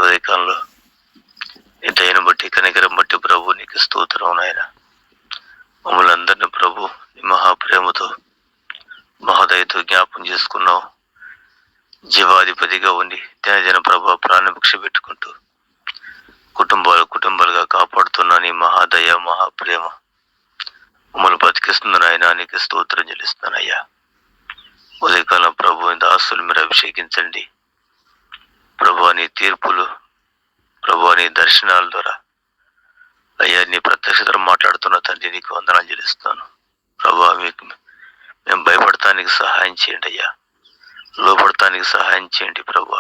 ఉదయకాలంలో నీ దయను బట్టి కనికరం బట్టి ప్రభు నీకు స్తోత్రం నాయన. మమ్మల్ని అందరినీ ప్రభు నీ మహాప్రేమతో మహోదయతో జ్ఞాపం చేసుకున్నావు. జీవాధిపతిగా ఉండి దినదిన ప్రభు ప్రాణభిక్ష పెట్టుకుంటూ కుటుంబాలుగా కాపాడుతున్నా నీ మహాదయ మహాప్రేమ మమ్మల్ని బతికిస్తుంది నాయన. నీకు స్తోత్రం చెల్లిస్తున్నానయ్యా. ఉదయకాలం ప్రభు దాసులు మీరు అభిషేకించండి ప్రభు. నీ తీర్పులు ప్రభు, నీ దర్శనాల ద్వారా అయ్యా నీ ప్రత్యక్షతను మాట్లాడుతున్న తండ్రి నీకు వందనాలు చెల్లిస్తాను ప్రభు. మీకు మేము భయపడటానికి సహాయం చేయండి అయ్యా, లోపడటానికి సహాయం చేయండి ప్రభు.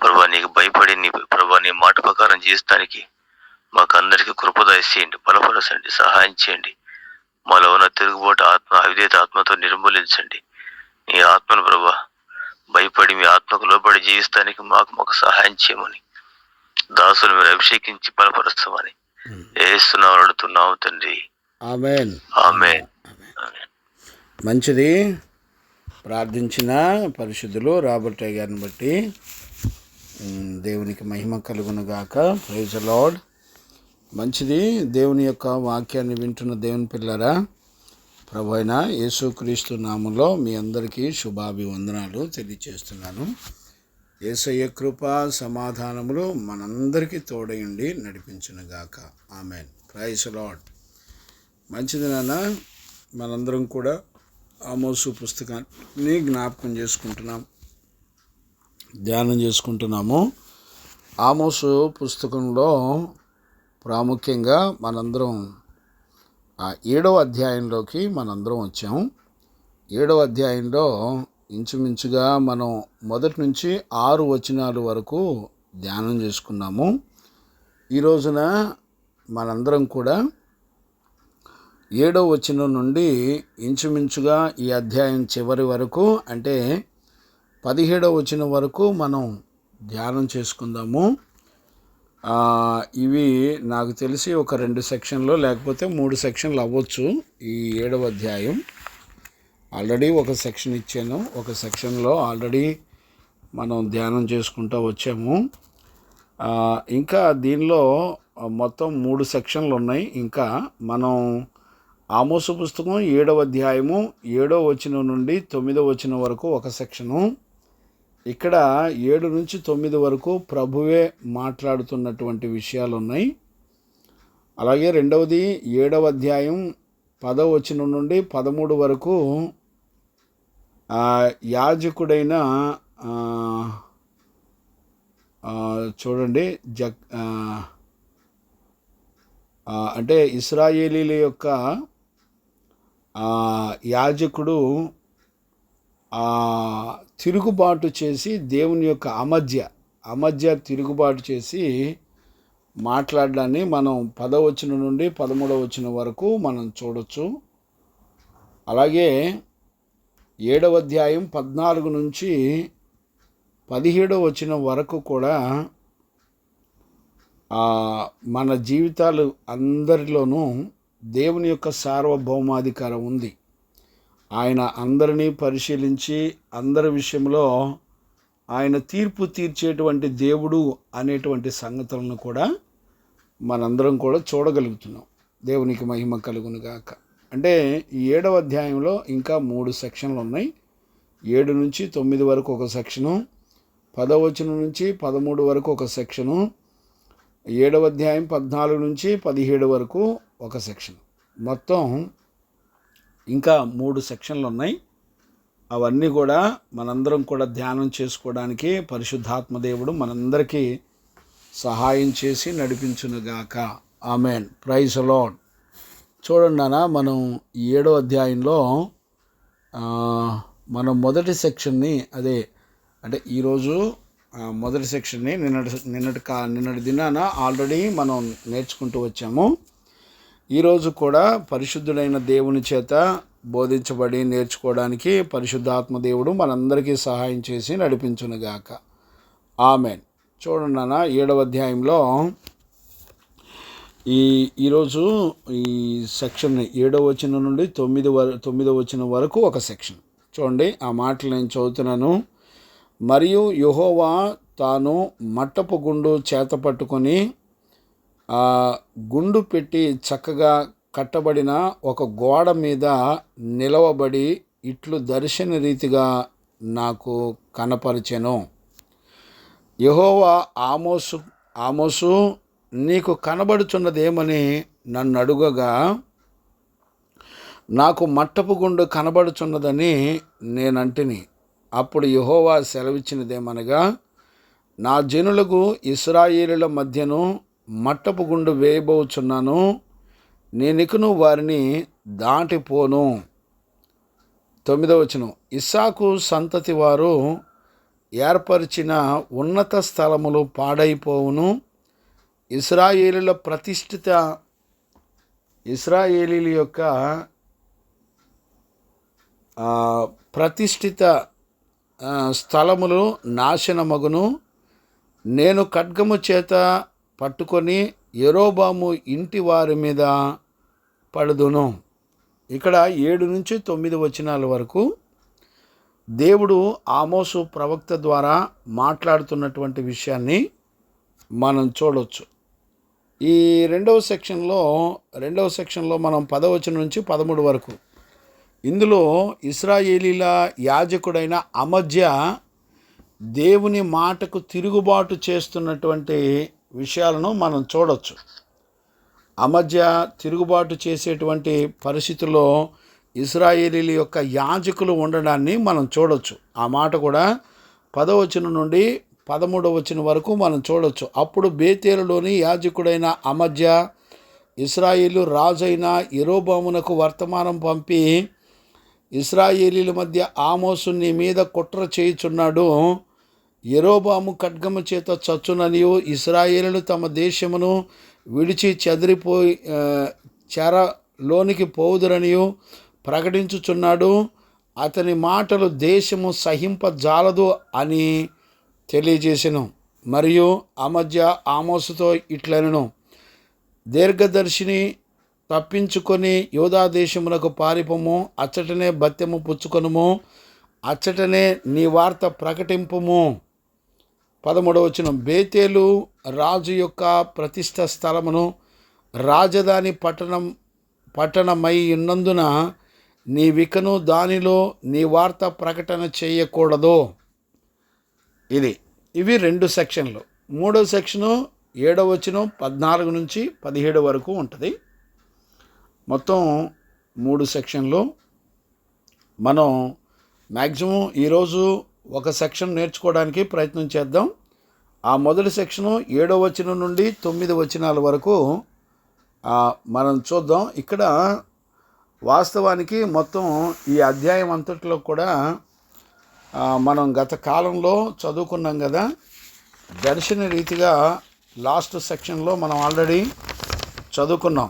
ప్రభు నీకు భయపడి నీ ప్రభు నీ మాట ప్రకారం జీవిస్తానికి మాకు అందరికీ కృపదయ చేయండి, బలపరచండి, సహాయం చేయండి. మాలో ఉన్న తిరుగుబాటు ఆత్మ అవిధేత ఆత్మతో నిర్మూలించండి. నీ ఆత్మను ప్రభు భయపడి మీ ఆత్మకు లోబడి జీవిస్తానికి మాకు సహాయం చేయమని దాసులు మీరు అభిషేకించి బలపరుస్తామని యేసునామములో అడుగుతున్నాము తండ్రి. ఆమేన్. ఆమేన్. మంచిది. ప్రార్థించిన పరిశుద్ధులు రాబర్ట్ గారిని బట్టి దేవునికి మహిమ కలుగును గాక. Praise the lord. మంచిది. దేవుని యొక్క వాక్యాన్ని వింటున్న దేవుని పిల్లరా, ప్రభు అయిన యేసుక్రీస్తు నామములో మీ అందరికీ శుభాభివందనాలు తెలియజేస్తున్నాను. యేసయ్య కృప సమాధానములు మనందరికీ తోడయుండి నడిపించునుగాక. ఆమేన్. Praise the lord. మంచిది నాన్న. మనందరం కూడా ఆమోసు పుస్తకాన్ని జ్ఞాపకం చేసుకుంటున్నాం, ధ్యానం చేసుకుంటున్నాము. ఆమోసు పుస్తకంలో ప్రాముఖ్యంగా మనందరం 7వ అధ్యాయంలోకి మనందరం వచ్చాం. 7వ అధ్యాయంలో ఇంచుమించుగా మనం మొదటి నుంచి 6 వచనాల వరకు ధ్యానం చేసుకున్నాము. ఈ రోజున మనందరం కూడా 7వ వచనం నుండి ఇంచుమించుగా ఈ అధ్యాయం చివరి వరకు అంటే 17వ వచనం వరకు మనం ధ్యానం చేసుకుందాము. ఇవి నాకు తెలిసి ఒక 2 సెక్షన్లు లేకపోతే 3 సెక్షన్లు అవ్వచ్చు. ఈ 7వ అధ్యాయం ఆల్రెడీ ఒక సెక్షన్ ఇచ్చాను. ఒక సెక్షన్లో ఆల్రెడీ మనం ధ్యానం చేసుకుంటూ వచ్చాము. ఇంకా దీనిలో మొత్తం 3 సెక్షన్లు ఉన్నాయి. ఇంకా మనం ఆమోసు పుస్తకం 7వ అధ్యాయము 7వ వచనం నుండి 9వ వచనం వరకు ఒక సెక్షను, ఇక్కడ 7 నుంచి 9 వరకు ప్రభువే మాట్లాడుతున్నటువంటి విషయాలు ఉన్నాయి. అలాగే రెండవది 7వ అధ్యాయం 10వ వచనం నుండి 13 వరకు యాజకుడైన చూడండి అంటే ఇశ్రాయేలీల యొక్క యాజకుడు తిరుగుబాటు చేసి దేవుని యొక్క అమధ్య తిరుగుబాటు చేసి మాట్లాడడాన్ని మనం 10వ వచనం నుండి 13వ వచనం వరకు మనం చూడొచ్చు. అలాగే 7వ అధ్యాయం 14 నుంచి 17వ వచనం వరకు కూడా మన జీవితాలు అందరిలోనూ దేవుని యొక్క సార్వభౌమాధికారం ఉంది. ఆయన అందరినీ పరిశీలించి అందరి విషయంలో ఆయన తీర్పు తీర్చేటువంటి దేవుడు అనేటువంటి సంగతులను కూడా మనందరం కూడా చూడగలుగుతున్నాం. దేవునికి మహిమ కలుగును గాక. అంటే ఈ 7వ అధ్యాయంలో ఇంకా 3 సెక్షన్లు ఉన్నాయి. 7 నుంచి 9 వరకు ఒక సెక్షను, 10వ వచనం నుంచి 13 వరకు ఒక సెక్షను, 7వ అధ్యాయం 14 నుంచి 17 వరకు ఒక సెక్షన్. మొత్తం ఇంకా 3 సెక్షన్లు ఉన్నాయి. అవన్నీ కూడా మనందరం కూడా ధ్యానం చేసుకోవడానికి పరిశుద్ధాత్మ దేవుడు మనందరికీ సహాయం చేసి నడిపించునుగాక. ఆమేన్. Praise the lord. చూడండి నాన్న, మనం 7వ అధ్యాయంలో మనం మొదటి సెక్షన్ని అంటే ఈరోజు మొదటి సెక్షన్ని నిన్నటి దినాన ఆల్రెడీ మనం నేర్చుకుంటూ వచ్చాము. ఈరోజు కూడా పరిశుద్ధుడైన దేవుని చేత బోధించబడి నేర్చుకోవడానికి పరిశుద్ధాత్మ దేవుడు మనందరికీ సహాయం చేసి నడిపించునుగాక. ఆమేన్. చూడండి నాన్న, 7వ అధ్యాయంలో ఈరోజు ఈ సెక్షన్ 7వ వచనం నుండి 9వ వచనం వరకు ఒక సెక్షన్ చూడండి. ఆ మాటలు నేను చదువుతున్నాను. మరియు యెహోవా తాను మట్టపు గుండు చేత పట్టుకొని ఆ గుండు పెట్టి చక్కగా కట్టబడిన ఒక గోడ మీద నిలవబడి ఇట్లు దర్శన రీతిగా నాకు కనపరిచెను. యెహోవా ఆమోసు నీకు కనబడుచున్నదేమని నన్ను అడుగగా, నాకు మట్టపు గుండు కనబడుచున్నదని నేనంటిని. అప్పుడు యెహోవా సెలవిచ్చినదేమనగా, నా జనులకు ఇశ్రాయేలుల మధ్యను మట్టపు గుండు వేయబోచున్నాను, నేనికను వారిని దాటిపోను. 9వ వచనం, ఇస్సాకు సంతతి వారు ఏర్పరిచిన ఉన్నత స్థలములు పాడైపోవును, ఇశ్రాయేలీల యొక్క ప్రతిష్ఠిత స్థలములు నాశనమగును. నేను ఖడ్గము చేత పట్టుకొని యెరోబాము ఇంటి వారి మీద పడుదును. ఇక్కడ 7 నుంచి 9 వచనాల వరకు దేవుడు ఆమోసు ప్రవక్త ద్వారా మాట్లాడుతున్నటువంటి విషయాన్ని మనం చూడవచ్చు. ఈ రెండవ సెక్షన్లో మనం 10వ వచనం నుంచి 13 వరకు, ఇందులో ఇశ్రాయేలీల యాజకుడైన అమజ్య దేవుని మాటకు తిరుగుబాటు చేస్తున్నటువంటి విషయాలను మనం చూడవచ్చు. అమజ్య తిరుగుబాటు చేసేటువంటి పరిస్థితుల్లో ఇశ్రాయేలీల యొక్క యాజకులు ఉండడాన్ని మనం చూడవచ్చు. ఆ మాట కూడా 10వ వచనం నుండి 13వ వచనం వరకు మనం చూడవచ్చు. అప్పుడు బేతేలులోని యాజకుడైన అమజ్య ఇశ్రాయేలు రాజైన యెరోబామునకు వర్తమానం పంపి, ఇశ్రాయేలీల మధ్య ఆమోసు నీ మీద కుట్ర చేయుచున్నాడు, యెరోబాము ఖడ్గము చేత చచ్చుననియు ఇశ్రాయేలులు తమ దేశమును విడిచి చెరలోనికి పోవుదురనియు ప్రకటించుచున్నాడు, అతని మాటలు దేశము సహింపజాలదు అని తెలియజేసెను. మరియు అమజ్య ఆమోసుతో ఇట్లనెను, దీర్ఘదర్శిని తప్పించుకొని యూదా దేశమునకు పారిపోము, అచ్చటనే బత్తెము పుచ్చుకొనుము, అచ్చటనే నీ వార్త ప్రకటింపుము. 13వ వచనం, బేతేలు రాజు యొక్క ప్రతిష్ఠ స్థలమును రాజధాని పట్టణమై ఉన్నందున నీవికను దానిలో నీ వార్త ప్రకటన చేయకూడదు. ఇవి 2 సెక్షన్లు. 3వ సెక్షను 7వ వచనం 14 నుంచి 17 వరకు ఉంటుంది. మొత్తం 3 సెక్షన్లు. మనం మ్యాక్సిమం ఈరోజు ఒక సెక్షన్ నేర్చుకోవడానికి ప్రయత్నం చేద్దాం. ఆ మొదటి సెక్షను 7వ వచనం నుండి 9 వచనాల వరకు మనం చూద్దాం. ఇక్కడ వాస్తవానికి మొత్తం ఈ అధ్యాయం అంతట్లో కూడా మనం గత కాలంలో చదువుకున్నాం కదా, దర్శన రీతిగా లాస్ట్ సెక్షన్లో మనం ఆల్రెడీ చదువుకున్నాం.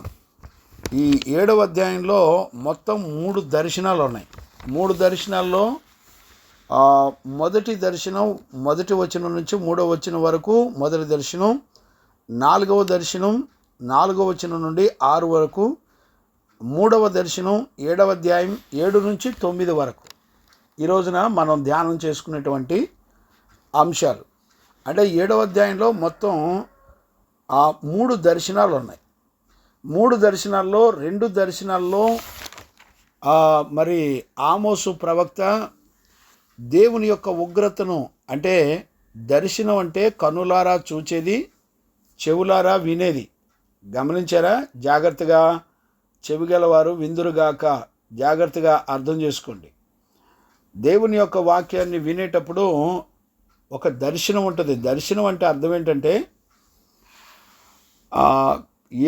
ఈ 7వ అధ్యాయంలో మొత్తం 3 దర్శనాలు ఉన్నాయి. 3 దర్శనాల్లో మొదటి దర్శనం 1వ వచనం నుంచి 3వ వచనం వరకు మొదటి దర్శనం, 4వ దర్శనం 4వ వచనం నుండి 6 వరకు, 3వ దర్శనం 7వ అధ్యాయం 7 నుంచి 9 వరకు. ఈ రోజున మనం ధ్యానం చేసుకునేటువంటి అంశాలు అంటే 7వ అధ్యాయంలో మొత్తం 3 దర్శనాలు ఉన్నాయి. 3 దర్శనాల్లో 2 దర్శనాల్లో మరి ఆమోసు ప్రవక్త దేవుని యొక్క ఉగ్రతను, అంటే దర్శనం అంటే కన్నులారా చూచేది, చెవులారా వినేది. గమనించారా? జాగ్రత్తగా చెవిగలవారు విందురుగాక, జాగ్రత్తగా అర్థం చేసుకోండి. దేవుని యొక్క వాక్యాన్ని వినేటప్పుడు ఒక దర్శనం ఉంటుంది. దర్శనం అంటే అర్థం ఏంటంటే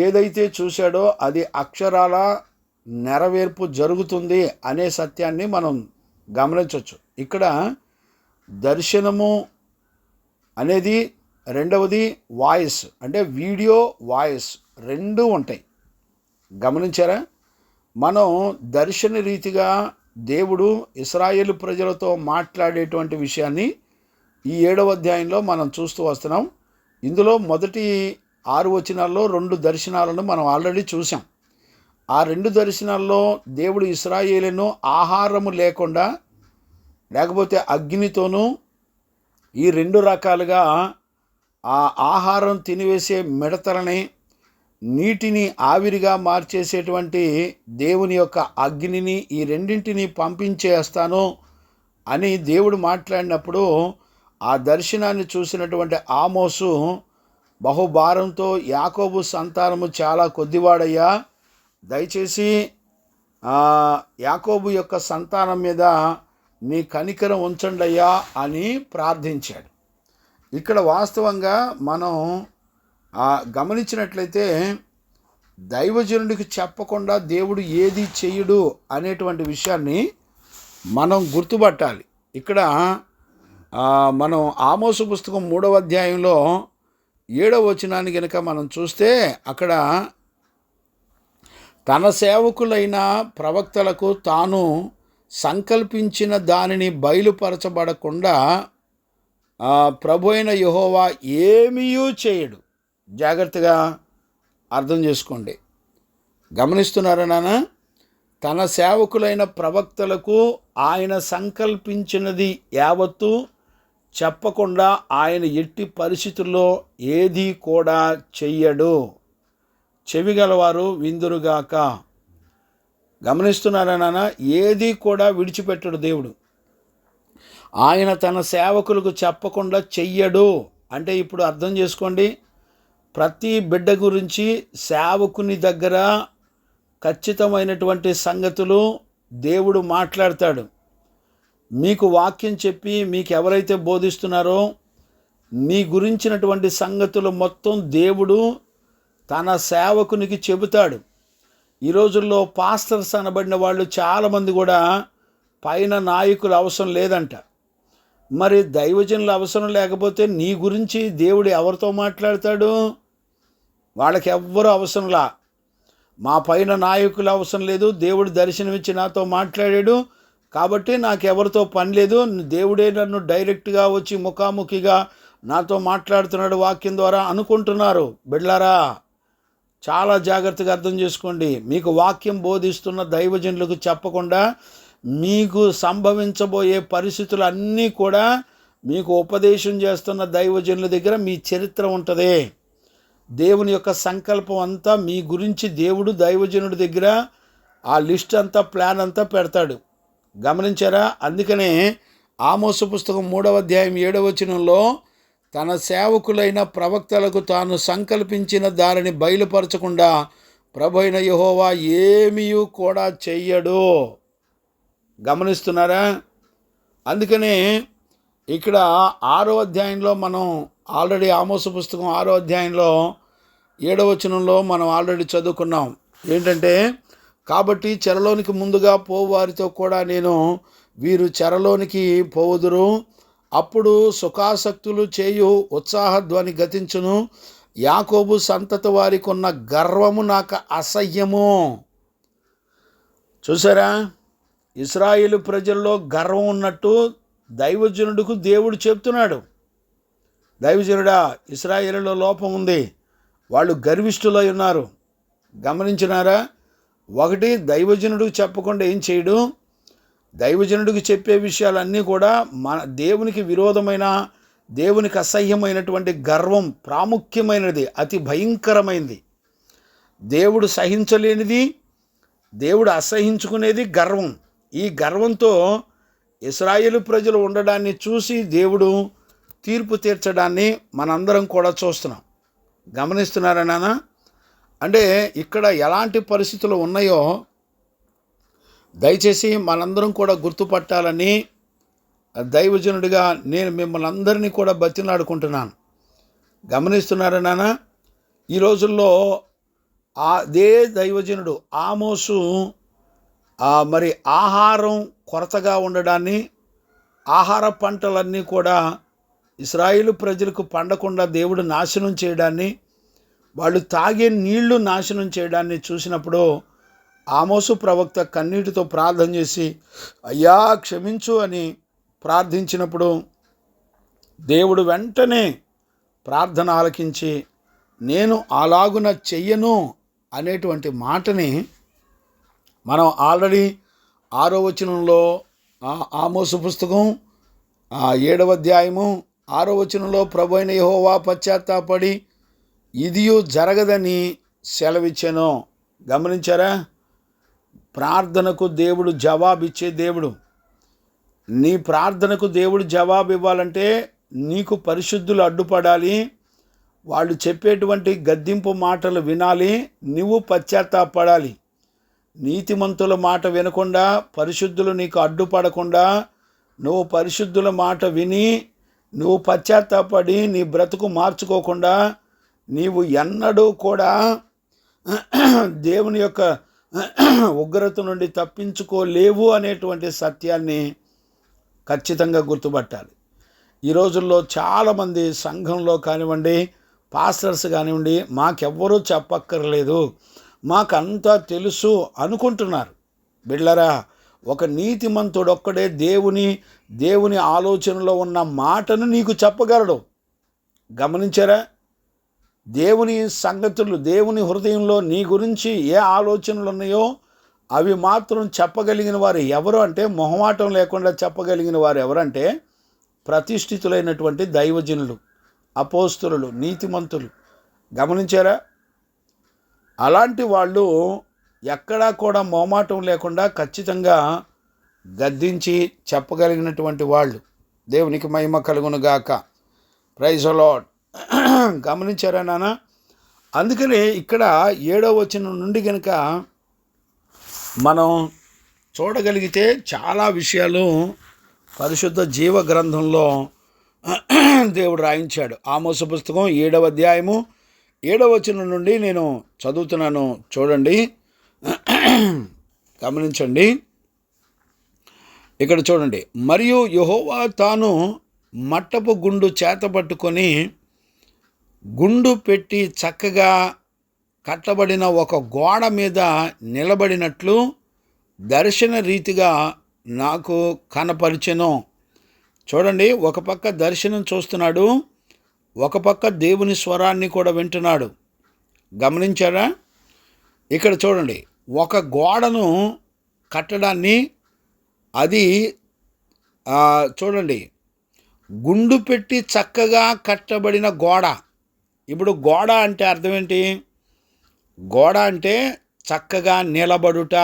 ఏదైతే చూశాడో అది అక్షరాల నెరవేర్పు జరుగుతుంది అనే సత్యాన్ని మనం గమనించవచ్చు. ఇక్కడ దర్శనము అనేది, రెండవది వాయిస్ అంటే వీడియో వాయిస్ 2 ఉంటాయి. గమనించారా? మనం దర్శన రీతిగా దేవుడు ఇశ్రాయేలు ప్రజలతో మాట్లాడేటువంటి విషయాన్ని ఈ 7వ అధ్యాయంలో మనం చూస్తూ వస్తున్నాం. ఇందులో మొదటి 6 వచనాల్లో 2 దర్శనాలను మనం ఆల్రెడీ చూసాం. ఆ 2 దర్శనాల్లో దేవుడు ఇశ్రాయేలును ఆహారము లేకుండా, లేకపోతే అగ్నితోనూ ఈ రెండు రకాలుగా ఆ ఆహారం తినివేసే మిడతలని, నీటిని ఆవిరిగా మార్చేసేటువంటి దేవుని యొక్క అగ్నిని, ఈ రెండింటిని పంపించేస్తాను అని దేవుడు మాట్లాడినప్పుడు ఆ దర్శనాన్ని చూసినటువంటి ఆమోసు బహుభారంతో, యాకోబు సంతానము చాలా కొద్దివాడయ్యా, దయచేసి యాకోబు యొక్క సంతానం మీద నీ కనికరం ఉంచండి అయ్యా అని ప్రార్థించాడు. ఇక్కడ వాస్తవంగా మనం గమనించినట్లయితే దైవజనుడికి చెప్పకుండా దేవుడు ఏది చెయ్యడు అనేటువంటి విషయాన్ని మనం గుర్తుపట్టాలి. ఇక్కడ మనం ఆమోసు పుస్తకం 3వ అధ్యాయంలో 7వ వచనాన్ని కనుక మనం చూస్తే అక్కడ తన సేవకులైన ప్రవక్తలకు తాను సంకల్పించిన దానిని బయలుపరచబడకుండా ప్రభు అయిన యెహోవా ఏమీయూ చేయడు. జాగ్రత్తగా అర్థం చేసుకోండి. గమనిస్తున్నారా నాన్న? తన సేవకులైన ప్రవక్తలకు ఆయన సంకల్పించినది యావత్తు చెప్పకుండా ఆయన ఎట్టి పరిస్థితుల్లో ఏది కూడా చెయ్యడు. చెవిగలవారు విందురుగాక. గమనిస్తున్నారా నాన్న? ఏది కూడా విడిచిపెట్టడు దేవుడు. ఆయన తన సేవకులకు చెప్పకుండా చెయ్యడు అంటే ఇప్పుడు అర్థం చేసుకోండి. ప్రతి బిడ్డ గురించి సేవకుని దగ్గర ఖచ్చితమైనటువంటి సంగతులు దేవుడు మాట్లాడతాడు. మీకు వాక్యం చెప్పి మీకు ఎవరైతే బోధిస్తున్నారో మీ గురించినటువంటి సంగతులు మొత్తం దేవుడు తన సేవకునికి చెబుతాడు. ఈ రోజుల్లో పాస్టర్స్ అనబడిన వాళ్ళు చాలామంది కూడా పైన నాయకులు అవసరం లేదంట. మరి దైవజనులు అవసరం లేకపోతే నీ గురించి దేవుడు ఎవరితో మాట్లాడతాడు? వాళ్ళకి ఎవ్వరూ అవసరంలా. మా పైన నాయకులు అవసరం లేదు, దేవుడు దర్శనమిచ్చి నాతో మాట్లాడాడు కాబట్టి నాకెవరితో పని లేదు, దేవుడే నన్ను డైరెక్ట్గా వచ్చి ముఖాముఖిగా నాతో మాట్లాడుతున్నాడు వాక్యం ద్వారా అనుకుంటున్నారు. బిడ్లారా, చాలా జాగ్రత్తగా అర్థం చేసుకోండి. మీకు వాక్యం బోధిస్తున్న దైవజనులకు చెప్పకుండా మీకు సంభవించబోయే పరిస్థితులన్నీ కూడా మీకు ఉపదేశం చేస్తున్న దైవజనుల దగ్గర మీ చరిత్ర ఉంటుంది. దేవుని యొక్క సంకల్పం అంతా మీ గురించి దేవుడు దైవజనుడి దగ్గర ఆ లిస్ట్ అంతా, ప్లాన్ అంతా పెడతాడు. గమనించారా? అందుకనే ఆమోసు పుస్తకం 3వ అధ్యాయం 7వ వచనంలో తన సేవకులైన ప్రవక్తలకు తాను సంకల్పించిన దానిని బయలుపరచకుండా ప్రభు అయిన యెహోవా ఏమీయూ కూడా చెయ్యడు. గమనిస్తున్నారా? అందుకనే ఇక్కడ 6వ అధ్యాయంలో మనం ఆల్రెడీ ఆమోసు పుస్తకం 6వ అధ్యాయంలో 7వ వచనంలో మనం ఆల్రెడీ చదువుకున్నాం. ఏంటంటే, కాబట్టి చెరలోనికి ముందుగా పోవు వారితో కూడా నేను వీరు చెరలోనికి పోవుదురు, అప్పుడు సుఖాసక్తులు చేయు ఉత్సాహధ్వని గతించును, యాకోబు సంతతి వారికి ఉన్న గర్వము నాకు అసహ్యము. చూసారా? ఇశ్రాయేలు ప్రజల్లో గర్వం ఉన్నట్టు దైవజనుడికి దేవుడు చెప్తున్నాడు. దైవజనుడా, ఇశ్రాయేలులో లోపం ఉంది, వాళ్ళు గర్విష్ఠులై ఉన్నారు. గమనించినారా? ఒకటి, దైవజనుడికి చెప్పకుండా ఏం చేయడు. దైవజనుడికి చెప్పే విషయాలన్నీ కూడా మన దేవునికి విరోధమైన, దేవునికి అసహ్యమైనటువంటి గర్వం ప్రాముఖ్యమైనది, అతి భయంకరమైనది. దేవుడు సహించలేనిది, దేవుడు అసహించుకునేది గర్వం. ఈ గర్వంతో ఇశ్రాయేలు ప్రజలు ఉండడాన్ని చూసి దేవుడు తీర్పు తీర్చడాన్ని మనందరం కూడా చూస్తున్నాం. గమనిస్తున్నారా నాన్న? అంటే ఇక్కడ ఎలాంటి పరిస్థితులు ఉన్నాయో దయచేసి మనందరం కూడా గుర్తుపట్టాలని దైవజనుడిగా నేను మిమ్మల్ని అందరినీ కూడా బతిలాడుకుంటున్నాను. గమనిస్తున్నారా నాన్న? ఈ రోజుల్లో అదే దైవజనుడు ఆమోసు మరి ఆహారం కొరతగా ఉండడాన్ని, ఆహార పంటలన్నీ కూడా ఇశ్రాయేలు ప్రజలకు పండకుండా దేవుడు నాశనం చేయడాన్ని, వాళ్ళు తాగే నీళ్లు నాశనం చేయడాన్ని చూసినప్పుడు ఆమోసు ప్రవక్త కన్నీటితో ప్రార్థన చేసి అయ్యా క్షమించు అని ప్రార్థించినప్పుడు దేవుడు వెంటనే ప్రార్థన ఆలకించి నేను అలాగున చెయ్యను అనేటువంటి మాటని మనం ఆల్రెడీ 6వ వచనంలో ఆమోసు పుస్తకం 7వ అధ్యాయము 6వ వచనంలో ప్రభు అయిన యెహోవా పశ్చాత్తాపడి ఇదియు జరగదని సెలవిచ్చెను. గమనించారా? ప్రార్థనకు దేవుడు జవాబిచ్చే దేవుడు. నీ ప్రార్థనకు దేవుడు జవాబు ఇవ్వాలంటే నీకు పరిశుద్ధులు అడ్డుపడాలి, వాళ్ళు చెప్పేటువంటి గద్దింపు మాటలు వినాలి, నువ్వు పశ్చాత్తాపడాలి. నీతిమంతుల మాట వినకుండా, పరిశుద్ధులు నీకు అడ్డుపడకుండా, నువ్వు పరిశుద్ధుల మాట విని నువ్వు పశ్చాత్తాపడి నీ బ్రతుకు మార్చుకోకుండా నీవు ఎన్నడూ కూడా దేవుని యొక్క ఉగ్రత నుండి తప్పించుకోలేవు అనేటువంటి సత్యాన్ని ఖచ్చితంగా గుర్తుపట్టాలి. ఈ రోజుల్లో చాలామంది సంఘంలో కానివ్వండి, పాస్టర్స్ కానివ్వండి, మాకెవ్వరూ చెప్పక్కర్లేదు, మాకంతా తెలుసు అనుకుంటున్నారు. బిడ్డలారా, ఒక నీతిమంతుడొక్కడే దేవుని ఆలోచనలో ఉన్న మాటను నీకు చెప్పగలడు. గమనించారా? దేవుని సంగతులు, దేవుని హృదయంలో నీ గురించి ఏ ఆలోచనలు ఉన్నాయో అవి మాత్రం చెప్పగలిగిన వారు ఎవరు అంటే, మొహమాటం లేకుండా చెప్పగలిగిన వారు ఎవరంటే ప్రతిష్ఠితులైనటువంటి దైవజనులు, అపోస్తలులు, నీతిమంతులు. గమనించారా? అలాంటి వాళ్ళు ఎక్కడా కూడా మొహమాటం లేకుండా ఖచ్చితంగా గద్దించి చెప్పగలిగినటువంటి వాళ్ళు. దేవునికి మహిమ కలుగును గాక. Praise the Lord. గమనించారా నాన్న? అందుకనే ఇక్కడ 7వ వచనం నుండి కనుక మనం చూడగలిగితే చాలా విషయాలు పరిశుద్ధ జీవ గ్రంథంలో దేవుడు రాయించాడు. ఆమోసు పుస్తకం 7వ అధ్యాయము 7వ వచనం నుండి నేను చదువుతున్నాను, చూడండి, గమనించండి. ఇక్కడ చూడండి. మరియు యెహోవా తాను మట్టపు గుండు చేతపట్టుకొని గుండు పెట్టి చక్కగా కట్టబడిన ఒక గోడ మీద నిలబడినట్లు దర్శన రీతిగా నాకు కనపరిచెను. చూడండి, ఒక పక్క దర్శనం చూస్తున్నాడు, ఒక పక్క దేవుని స్వరాన్ని కూడా వింటున్నాడు. గమనించారా? ఇక్కడ చూడండి, ఒక గోడను కట్టడాన్ని, అది చూడండి, గుండు పెట్టి చక్కగా కట్టబడిన గోడ. ఇప్పుడు గోడ అంటే అర్థం ఏంటి? గోడ అంటే చక్కగా నిలబడుట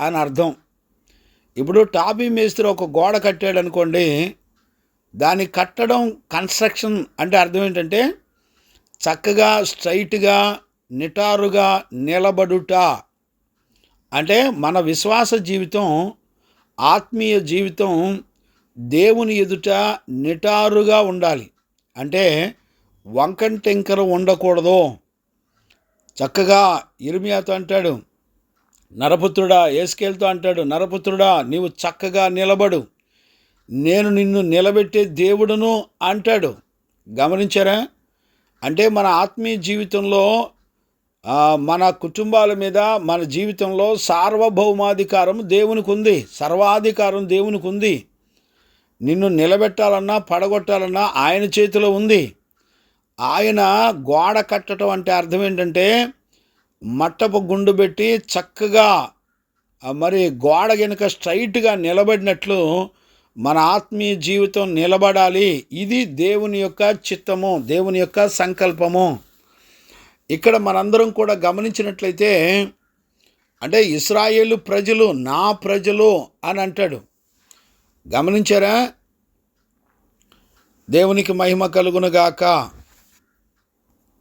అని అర్థం. ఇప్పుడు టాపీ మేస్త్రి ఒక గోడ కట్టాడు అనుకోండి, దాన్ని కట్టడం, కన్స్ట్రక్షన్ అంటే అర్థం ఏంటంటే చక్కగా స్ట్రైట్గా నిటారుగా నిలబడుట. అంటే మన విశ్వాస జీవితం, ఆత్మీయ జీవితం దేవుని ఎదుట నిటారుగా ఉండాలి. అంటే వంకంటెంకర ఉండకూడదు. చక్కగా ఇర్మియాతో అంటాడు, నరపుత్రుడా, యేస్కేలుతో అంటాడు, నరపుత్రుడా నీవు చక్కగా నిలబడు, నేను నిన్ను నిలబెట్టే దేవుడును అంటాడు. గమనించారా? అంటే మన ఆత్మీయ జీవితంలో, మన కుటుంబాల మీద, మన జీవితంలో సార్వభౌమాధికారం దేవునికి ఉంది, సర్వాధికారం దేవునికి ఉంది. నిన్ను నిలబెట్టాలన్నా పడగొట్టాలన్నా ఆయన చేతిలో ఉంది. ఆయన గోడ కట్టడం అంటే అర్థం ఏంటంటే మట్టపు గుండు పెట్టి చక్కగా మరి గోడ గనుక స్ట్రైట్గా నిలబడినట్లు మన ఆత్మీయ జీవితం నిలబడాలి. ఇది దేవుని యొక్క చిత్తము, దేవుని యొక్క సంకల్పము. ఇక్కడ మనందరం కూడా గమనించినట్లయితే, అంటే ఇశ్రాయేలు ప్రజలు నా ప్రజలు అని అంటాడు. గమనించారా? దేవునికి మహిమ కలుగునుగాక.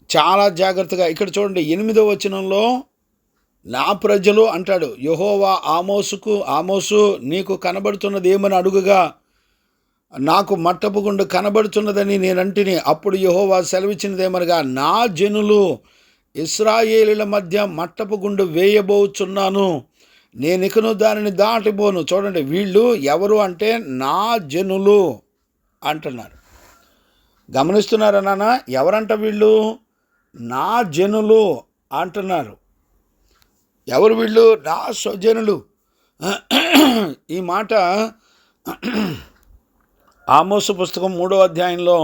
చాలా జాగ్రత్తగా ఇక్కడ చూడండి, 8వ వచనంలో నా ప్రజలు అంటాడు. యెహోవా ఆమోసు నీకు కనబడుతున్నది ఏమని అడుగుగా, నాకు మట్టపు గుండు కనబడుతున్నదని నేనంటిని. అప్పుడు యెహోవా సెలవిచ్చినదేమనగా, నా జనులు ఇశ్రాయేలీల మధ్య మట్టపు గుండు వేయబోచున్నాను, నేనికను దానిని దాటిపోను. చూడండి, వీళ్ళు ఎవరు అంటే నా జనులు అంటున్నారు. గమనిస్తున్నారా నాన్న? ఎవరంట వీళ్ళు? నా జనులు అంటున్నారు. ఎవరు వీళ్ళు? నా స్వజనులు. ఈ మాట ఆమోసు పుస్తకం 3వ అధ్యాయంలో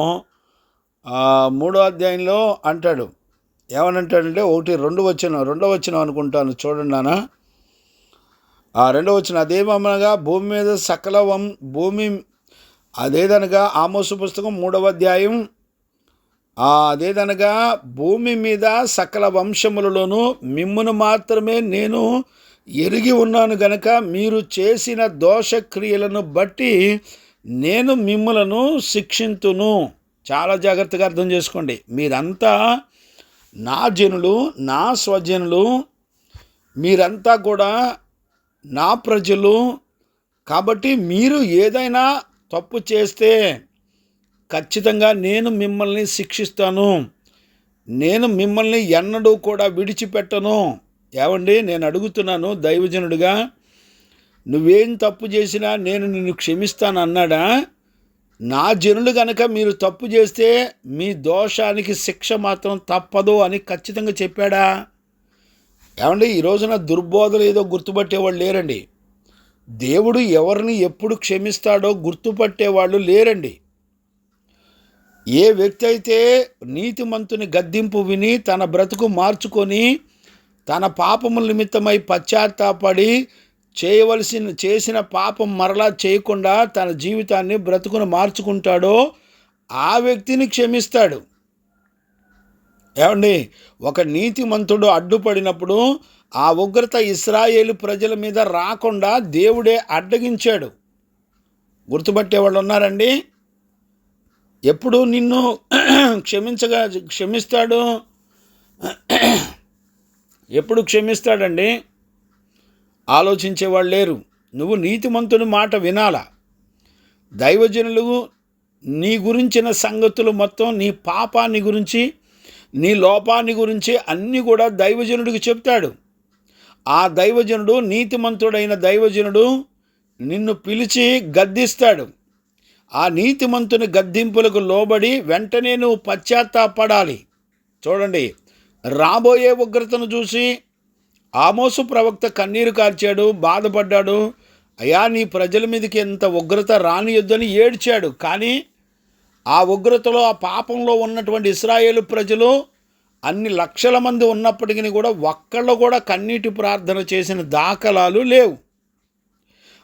అంటాడు. ఏమనంటాడంటే 1-2 వచనం అనుకుంటాను, చూడండి నాన్న. 2వ వచనం, అదేమనగా భూమి అదేదనగా ఆమోసు పుస్తకం 3వ అధ్యాయం అదేదనగా భూమి మీద సకల వంశములలోనూ మిమ్మును మాత్రమే నేను ఎరిగి ఉన్నాను గనక మీరు చేసిన దోషక్రియలను బట్టి నేను మిమ్ములను శిక్షింతును. చాలా జాగ్రత్తగా అర్థం చేసుకోండి. మీరంతా నా జనులు, నా స్వజనులు, మీరంతా కూడా నా ప్రజలు. కాబట్టి మీరు ఏదైనా తప్పు చేస్తే ఖచ్చితంగా నేను మిమ్మల్ని శిక్షిస్తాను. నేను మిమ్మల్ని ఎన్నడూ కూడా విడిచిపెట్టను. ఏమండి, నేను అడుగుతున్నాను దైవజనుడిగా, నువ్వేం తప్పు చేసినా నేను నిన్ను క్షమిస్తాను అన్నాడా? నా జనులు గనక మీరు తప్పు చేస్తే మీ దోషానికి శిక్ష మాత్రం తప్పదు అని ఖచ్చితంగా చెప్పాడా? ఏమండి, ఈ రోజున దుర్బోధలు ఏదో గుర్తుపట్టేవాళ్ళు లేరండి. దేవుడు ఎవరిని ఎప్పుడు క్షమిస్తాడో గుర్తుపట్టేవాళ్ళు లేరండి. ఏ వ్యక్తి అయితే నీతిమంతుని గద్దింపు విని తన బ్రతుకు మార్చుకొని తన పాపముల నిమిత్తమై పశ్చాత్తాపడి చేసిన పాపం మరలా చేయకుండా తన జీవితాన్ని బ్రతుకును మార్చుకుంటాడో ఆ వ్యక్తిని క్షమిస్తాడు. ఏమండి, ఒక నీతిమంతుడు అడ్డుపడినప్పుడు ఆ ఉగ్రత ఇశ్రాయేలు ప్రజల మీద రాకుండా దేవుడే అడ్డగించాడు. గుర్తుపట్టేవాళ్ళు ఉన్నారండి? ఎప్పుడు నిన్ను క్షమిస్తాడు? ఎప్పుడు క్షమిస్తాడండి? ఆలోచించేవాళ్ళు లేరు. నువ్వు నీతిమంతుని మాట వినాలా. దైవజనులు నీ గురించిన సంగతులు మొత్తం, నీ పాపాన్ని గురించి, నీ లోపాన్ని గురించి అన్నీ కూడా దైవజనుడికి చెప్తాడు. ఆ దైవజనుడు, నీతిమంతుడైన దైవజనుడు నిన్ను పిలిచి గద్దిస్తాడు. ఆ నీతిమంతుని గద్దింపులకు లోబడి వెంటనే నువ్వు పశ్చాత్తాపడాలి. చూడండి, రాబోయే ఉగ్రతను చూసి ఆమోసు ప్రవక్త కన్నీరు కార్చాడు, బాధపడ్డాడు. అయ్యా, నీ ప్రజల మీదకి ఎంత ఉగ్రత రానియొద్దని ఏడ్చాడు. కానీ ఆ ఉగ్రతలో, ఆ పాపంలో ఉన్నటువంటి ఇశ్రాయేలు ప్రజలు అన్ని లక్షల మంది ఉన్నప్పటికీ కూడా ఒక్కళ్ళు కూడా కన్నీటి ప్రార్థన చేసిన దాఖలాలు లేవు.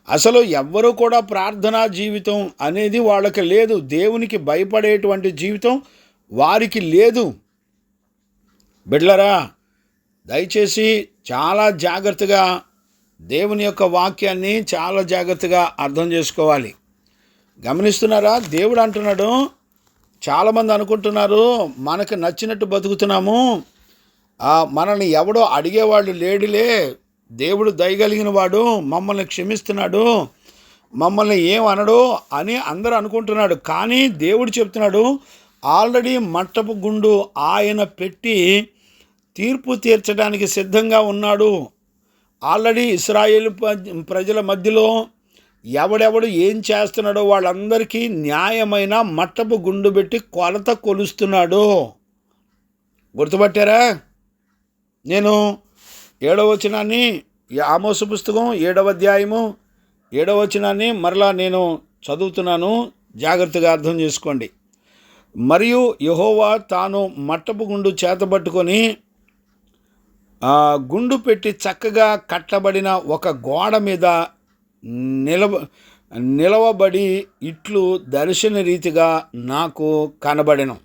అసలు ఎవ్వరూ కూడా ప్రార్థనా జీవితం అనేది వాళ్ళకి లేదు. దేవునికి భయపడేటువంటి జీవితం వారికి లేదు. బిడ్డలారా, దయచేసి చాలా జాగ్రత్తగా దేవుని యొక్క వాక్యాన్ని చాలా జాగ్రత్తగా అర్థం చేసుకోవాలి. గమనిస్తున్నారా? దేవుడు అంటున్నాడు, చాలామంది అనుకుంటున్నారు మనకు నచ్చినట్టు బతుకుతున్నాము, మనల్ని ఎవడో అడిగేవాళ్ళు లేడులే, దేవుడు దయగలిగిన వాడు, మమ్మల్ని క్షమిస్తున్నాడు, మమ్మల్ని ఏం అనడు అని అందరూ అనుకుంటున్నాడు. కానీ దేవుడు చెప్తున్నాడు, ఆల్రెడీ మట్టపు గుండు ఆయన పెట్టి తీర్పు తీర్చడానికి సిద్ధంగా ఉన్నాడు. ఆల్రెడీ ఇశ్రాయేలు ప్రజల మధ్యలో ఎవడెవడు ఏం చేస్తున్నాడో వాళ్ళందరికీ న్యాయమైన మట్టపు గుండు పెట్టి కొలత కొలుస్తున్నాడు. గుర్తుపట్టారా? నేను 7వ వచనాన్ని, ఆమోసు పుస్తకం 7వ అధ్యాయము 7వ వచనాన్ని మరలా నేను చదువుతున్నాను, జాగ్రత్తగా అర్థం చేసుకోండి. మరియు యెహోవా తాను మట్టపు గుండు చేతబట్టుకొని గుండు పెట్టి చక్కగా కట్టబడిన ఒక గోడ మీద నిలవబడి ఇట్లు దర్శన రీతిగా నాకు కనబడెను.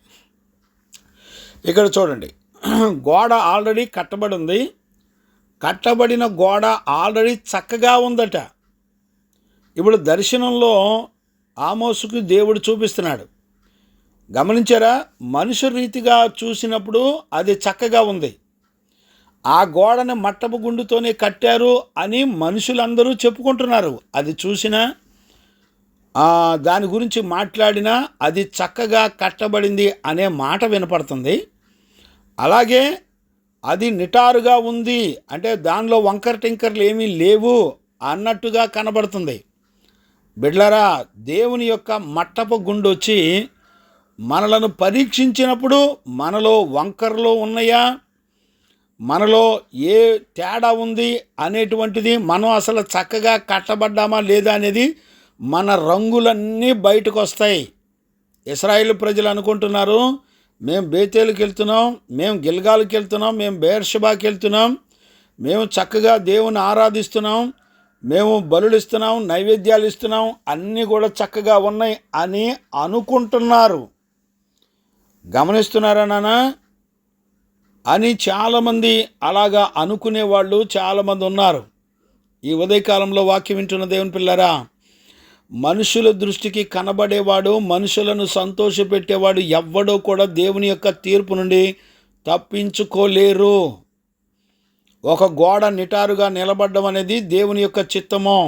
ఇక్కడ చూడండి, గోడ ఆల్రెడీ కట్టబడి ఉంది. కట్టబడిన గోడ ఆల్రెడీ చక్కగా ఉందట. ఇప్పుడు దర్శనంలో ఆమోసుకు దేవుడు చూపిస్తున్నాడు. గమనించారా? మనుషు రీతిగా చూసినప్పుడు అది చక్కగా ఉంది. ఆ గోడని మట్టపు గుండుతోనే కట్టారు అని మనుషులందరూ చెప్పుకుంటున్నారు. అది చూసినా, దాని గురించి మాట్లాడినా అది చక్కగా కట్టబడింది అనే మాట వినపడుతుంది. అలాగే అది నిటారుగా ఉంది అంటే దానిలో వంకర టింకర్లు ఏమీ లేవు అన్నట్టుగా కనబడుతుంది. బిడ్డలారా, దేవుని యొక్క మట్టపు గుండు వచ్చి మనలను పరీక్షించినప్పుడు మనలో వంకరలు ఉన్నాయా, మనలో ఏ తేడా ఉంది అనేటువంటిది, మనం అసలు చక్కగా కట్టబడ్డామా లేదా అనేది మన రంగులన్నీ బయటకు వస్తాయి. ఇశ్రాయేలు ప్రజలు అనుకుంటున్నారు, మేము బేతేలుకి వెళ్తున్నాం, మేము గిల్గాల్కి వెళ్తున్నాం, మేము బెయేర్షెబాకి వెళ్తున్నాం, మేము చక్కగా దేవుని ఆరాధిస్తున్నాం, మేము బలులు ఇస్తున్నాం, నైవేద్యాలు ఇస్తున్నాం, అన్నీ కూడా చక్కగా ఉన్నాయి అని అనుకుంటున్నారు. గమనిస్తున్నారా నాన్న? అని చాలామంది అలాగా అనుకునేవాళ్ళు చాలామంది ఉన్నారు. ఈ ఉదయకాలంలో వాక్యం వింటున్న దేవుని పిల్లరా, మనుషుల దృష్టికి కనబడేవాడు, మనుషులను సంతోషపెట్టేవాడు ఎవ్వడో కూడా దేవుని యొక్క తీర్పు నుండి తప్పించుకోలేరు. ఒక గోడ నిటారుగా నిలబడడం అనేది దేవుని యొక్క చిత్తము.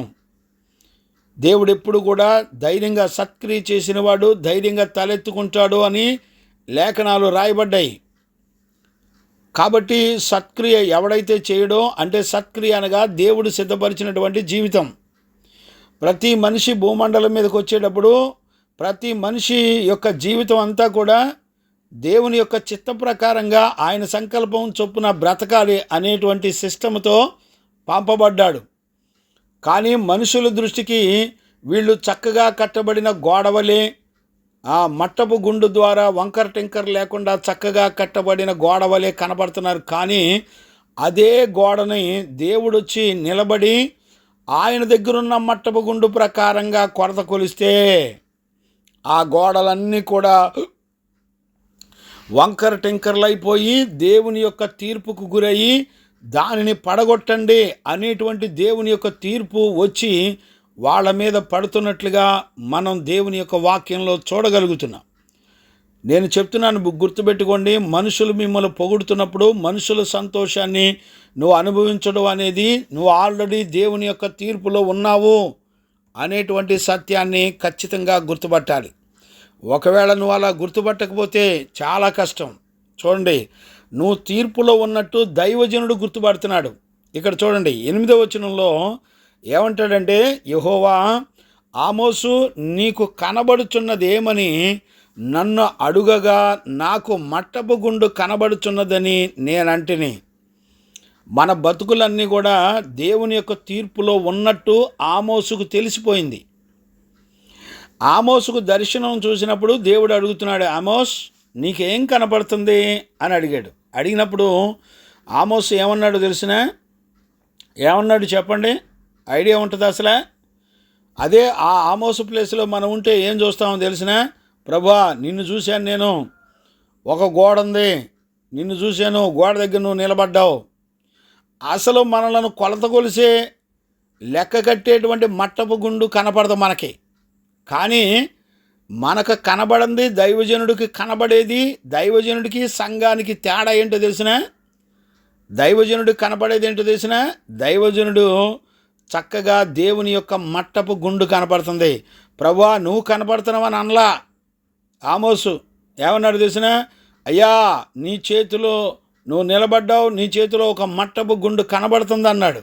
దేవుడు ఎప్పుడు కూడా ధైర్యంగా సత్క్రియ చేసినవాడు ధైర్యంగా తలెత్తుకుంటాడు అని లేఖనాలు రాయబడ్డాయి. కాబట్టి సత్క్రియ ఎవడైతే చేయడో, అంటే సత్క్రియ అనగా దేవుడు సిద్ధపరిచినటువంటి జీవితం. ప్రతి మనిషి భూమండలం మీదకి వచ్చేటప్పుడు ప్రతి మనిషి యొక్క జీవితం అంతా కూడా దేవుని యొక్క చిత్త ప్రకారంగా ఆయన సంకల్పం చొప్పున బ్రతకాలి అనేటువంటి సిస్టమ్తో పంపబడ్డాడు. కానీ మనుషుల దృష్టికి వీళ్ళు చక్కగా కట్టబడిన గోడవలే, ఆ మట్టపు గుండు ద్వారా వంకర టింకర్ లేకుండా చక్కగా కట్టబడిన గోడవలే కనబడుతున్నారు. కానీ అదే గోడని దేవుడు వచ్చి నిలబడి ఆయన దగ్గరున్న మట్టపు గుండు ప్రకారంగా కొలత కొలిస్తే ఆ గోడలన్నీ కూడా వంకర టింకర్లైపోయి దేవుని యొక్క తీర్పుకు గురయ్యి దానిని పడగొట్టండి అనేటువంటి దేవుని యొక్క తీర్పు వచ్చి వాళ్ళ మీద పడుతున్నట్లుగా మనం దేవుని యొక్క వాక్యంలో చూడగలుగుతున్నాం. నేను చెప్తున్నాను, గుర్తుపెట్టుకోండి, మనుషులు మిమ్మల్ని పొగుడుతున్నప్పుడు మనుషుల సంతోషాన్ని నువ్వు అనుభవించడం అనేది నువ్వు ఆల్రెడీ దేవుని యొక్క తీర్పులో ఉన్నావు అనేటువంటి సత్యాన్ని ఖచ్చితంగా గుర్తుపట్టాలి. ఒకవేళ నువ్వు అలా గుర్తుపట్టకపోతే చాలా కష్టం. చూడండి, నువ్వు తీర్పులో ఉన్నట్టు దైవజనుడు గుర్తుపడుతున్నాడు. ఇక్కడ చూడండి 8వ వచనంలో ఏమంటాడంటే, యెహోవా ఆమోసు నీకు కనబడుచున్నదేమని నన్ను అడుగగా నాకు మట్టపు గుండు కనబడుచున్నదని నేనంటిని. మన బతుకులన్నీ కూడా దేవుని యొక్క తీర్పులో ఉన్నట్టు ఆమోసుకు తెలిసిపోయింది. ఆమోసుకు దర్శనం చూసినప్పుడు దేవుడు అడుగుతున్నాడు, ఆమోస్ నీకేం కనపడుతుంది అని అడిగాడు. అడిగినప్పుడు ఆమోసు ఏమన్నాడు తెలిసినా? ఏమన్నాడు చెప్పండి? ఐడియా ఉంటుంది అసలు? అదే ఆ ఆమోసు ప్లేస్లో మనం ఉంటే ఏం చూస్తామో తెలిసినా? ప్రభువా నిన్ను చూశాను, నేను ఒక గోడ ఉంది, నిన్ను చూశాను, గోడ దగ్గర నువ్వు నిలబడ్డావు. అసలు మనలను కొలత కొలిసే లెక్క కట్టేటువంటి మట్టపు గుండు కనపడదు మనకి. కానీ మనకు కనబడింది దైవజనుడికి కనబడేది, దైవజనుడికి సంఘానికి తేడా ఏంటో తెలిసిన? దైవజనుడికి కనబడేది ఏంటో తెలిసిన? దైవజనుడు చక్కగా దేవుని యొక్క మట్టపు గుండు కనపడుతుంది. ప్రభువా నువ్వు కనపడుతున్నావని అనలా ఆమోసు. ఏమన్నాడు తెలిసిన? అయ్యా నీ చేతిలో నువ్వు నిలబడ్డావు, నీ చేతిలో ఒక మట్టపు గుండు కనబడుతుంది అన్నాడు.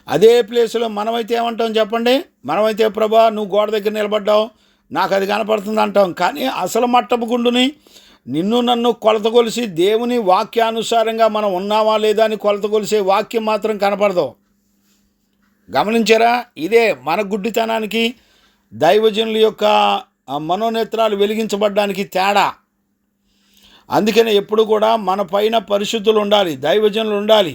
అదే ప్లేస్లో మనమైతే ఏమంటాం చెప్పండి? మనమైతే ప్రభువా నువ్వు గోడ దగ్గర నిలబడ్డావు, నాకు అది కనపడుతుంది అంటాం. కానీ అసలు మట్టపు గుండుని నిన్ను నన్ను కొలత కొలిసి దేవుని వాక్యానుసారంగా మనం ఉన్నావా లేదా అని కొలత కొలిసే వాక్యం మాత్రం కనపడదు. గమనించారా? ఇదే మన గుడ్డితనానికి దైవజనుల యొక్క మనోనేత్రాలు వెలిగించబడ్డానికి తేడా. అందుకనే ఎప్పుడు కూడా మన పైన పరిశుద్ధులు ఉండాలి, దైవజనులు ఉండాలి.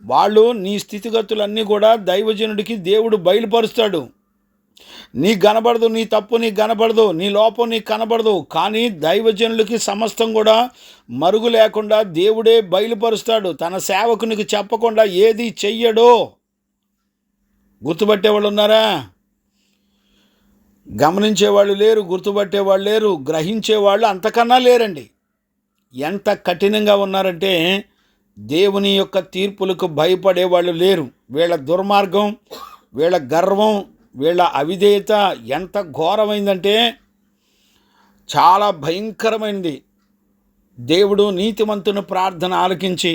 వాళ్ళు నీ స్థితిగతులన్నీ కూడా దైవజనుడికి దేవుడు బయలుపరుస్తాడు. నీకు కనబడదు, నీ తప్పు నీకు కనబడదు, నీ లోపం నీకు కనబడదు. కానీ దైవజనులకి సమస్తం కూడా మరుగు లేకుండా దేవుడే బయలుపరుస్తాడు. తన సేవకునికి చెప్పకుండా ఏది చెయ్యడో. గుర్తుపట్టేవాళ్ళు ఉన్నారా? గమనించేవాళ్ళు లేరు, గుర్తుపట్టేవాళ్ళు లేరు, గ్రహించేవాళ్ళు అంతకన్నా లేరండి. ఎంత కఠినంగా ఉన్నారంటే దేవుని యొక్క తీర్పులకు భయపడేవాళ్ళు లేరు. వీళ్ళ దుర్మార్గం, వీళ్ళ గర్వం, వీళ్ళ అవిధేయత ఎంత ఘోరమైందంటే చాలా భయంకరమైనది. దేవుడు నీతిమంతుని ప్రార్థన ఆలకించి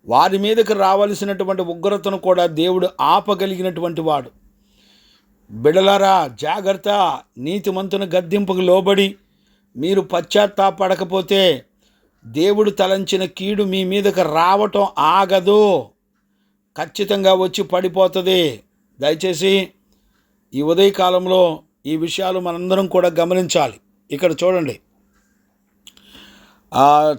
వారి మీదకి రావలసినటువంటి ఉగ్రతను కూడా దేవుడు ఆపగలిగినటువంటి వాడు. బిడలారా జాగ్రత్త, నీతిమంతుని గద్దింపుకు లోబడి మీరు పశ్చాత్తాపడకపోతే దేవుడు తలంచిన కీడు మీ మీదకి రావటం ఆగదు, ఖచ్చితంగా వచ్చి పడిపోతుంది. దయచేసి ఈ ఉదయకాలంలో ఈ విషయాలు మనందరం కూడా గమనించాలి. ఇక్కడ చూడండి,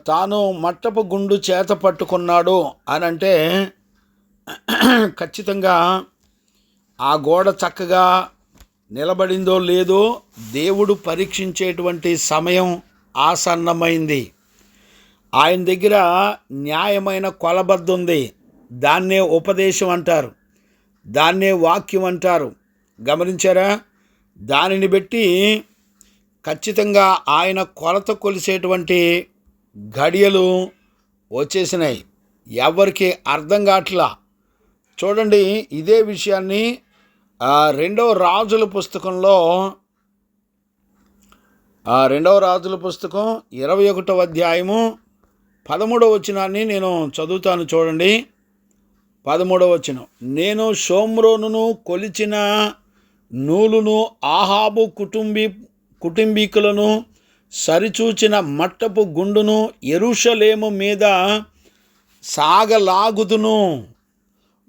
తాను మట్టపు గుండు చేత పట్టుకున్నాడు అని అంటే ఖచ్చితంగా ఆ గోడ చక్కగా నిలబడిందో లేదో దేవుడు పరీక్షించేటువంటి సమయం ఆసన్నమైంది. ఆయన దగ్గర న్యాయమైన కొలబద్ద ఉంది. దాన్నే ఉపదేశం అంటారు, దాన్నే వాక్యం అంటారు. గమనించారా? దానిని బట్టి ఖచ్చితంగా ఆయన కొలత కొలిసేటువంటి గడియలు వచ్చేసినాయి. ఎవరికి అర్థం కావట్లా. చూడండి, ఇదే విషయాన్ని రెండవ రాజుల పుస్తకంలో 21వ అధ్యాయము 13వ వచనాన్ని నేను చదువుతాను. చూడండి, 13వ వచనం. నేను షోమ్రోనును కొలిచిన నూలును ఆహాబు కుటుంబీకులను సరిచూచిన మట్టపు గుండును యెరూషలేము మీద సాగలాగుదును.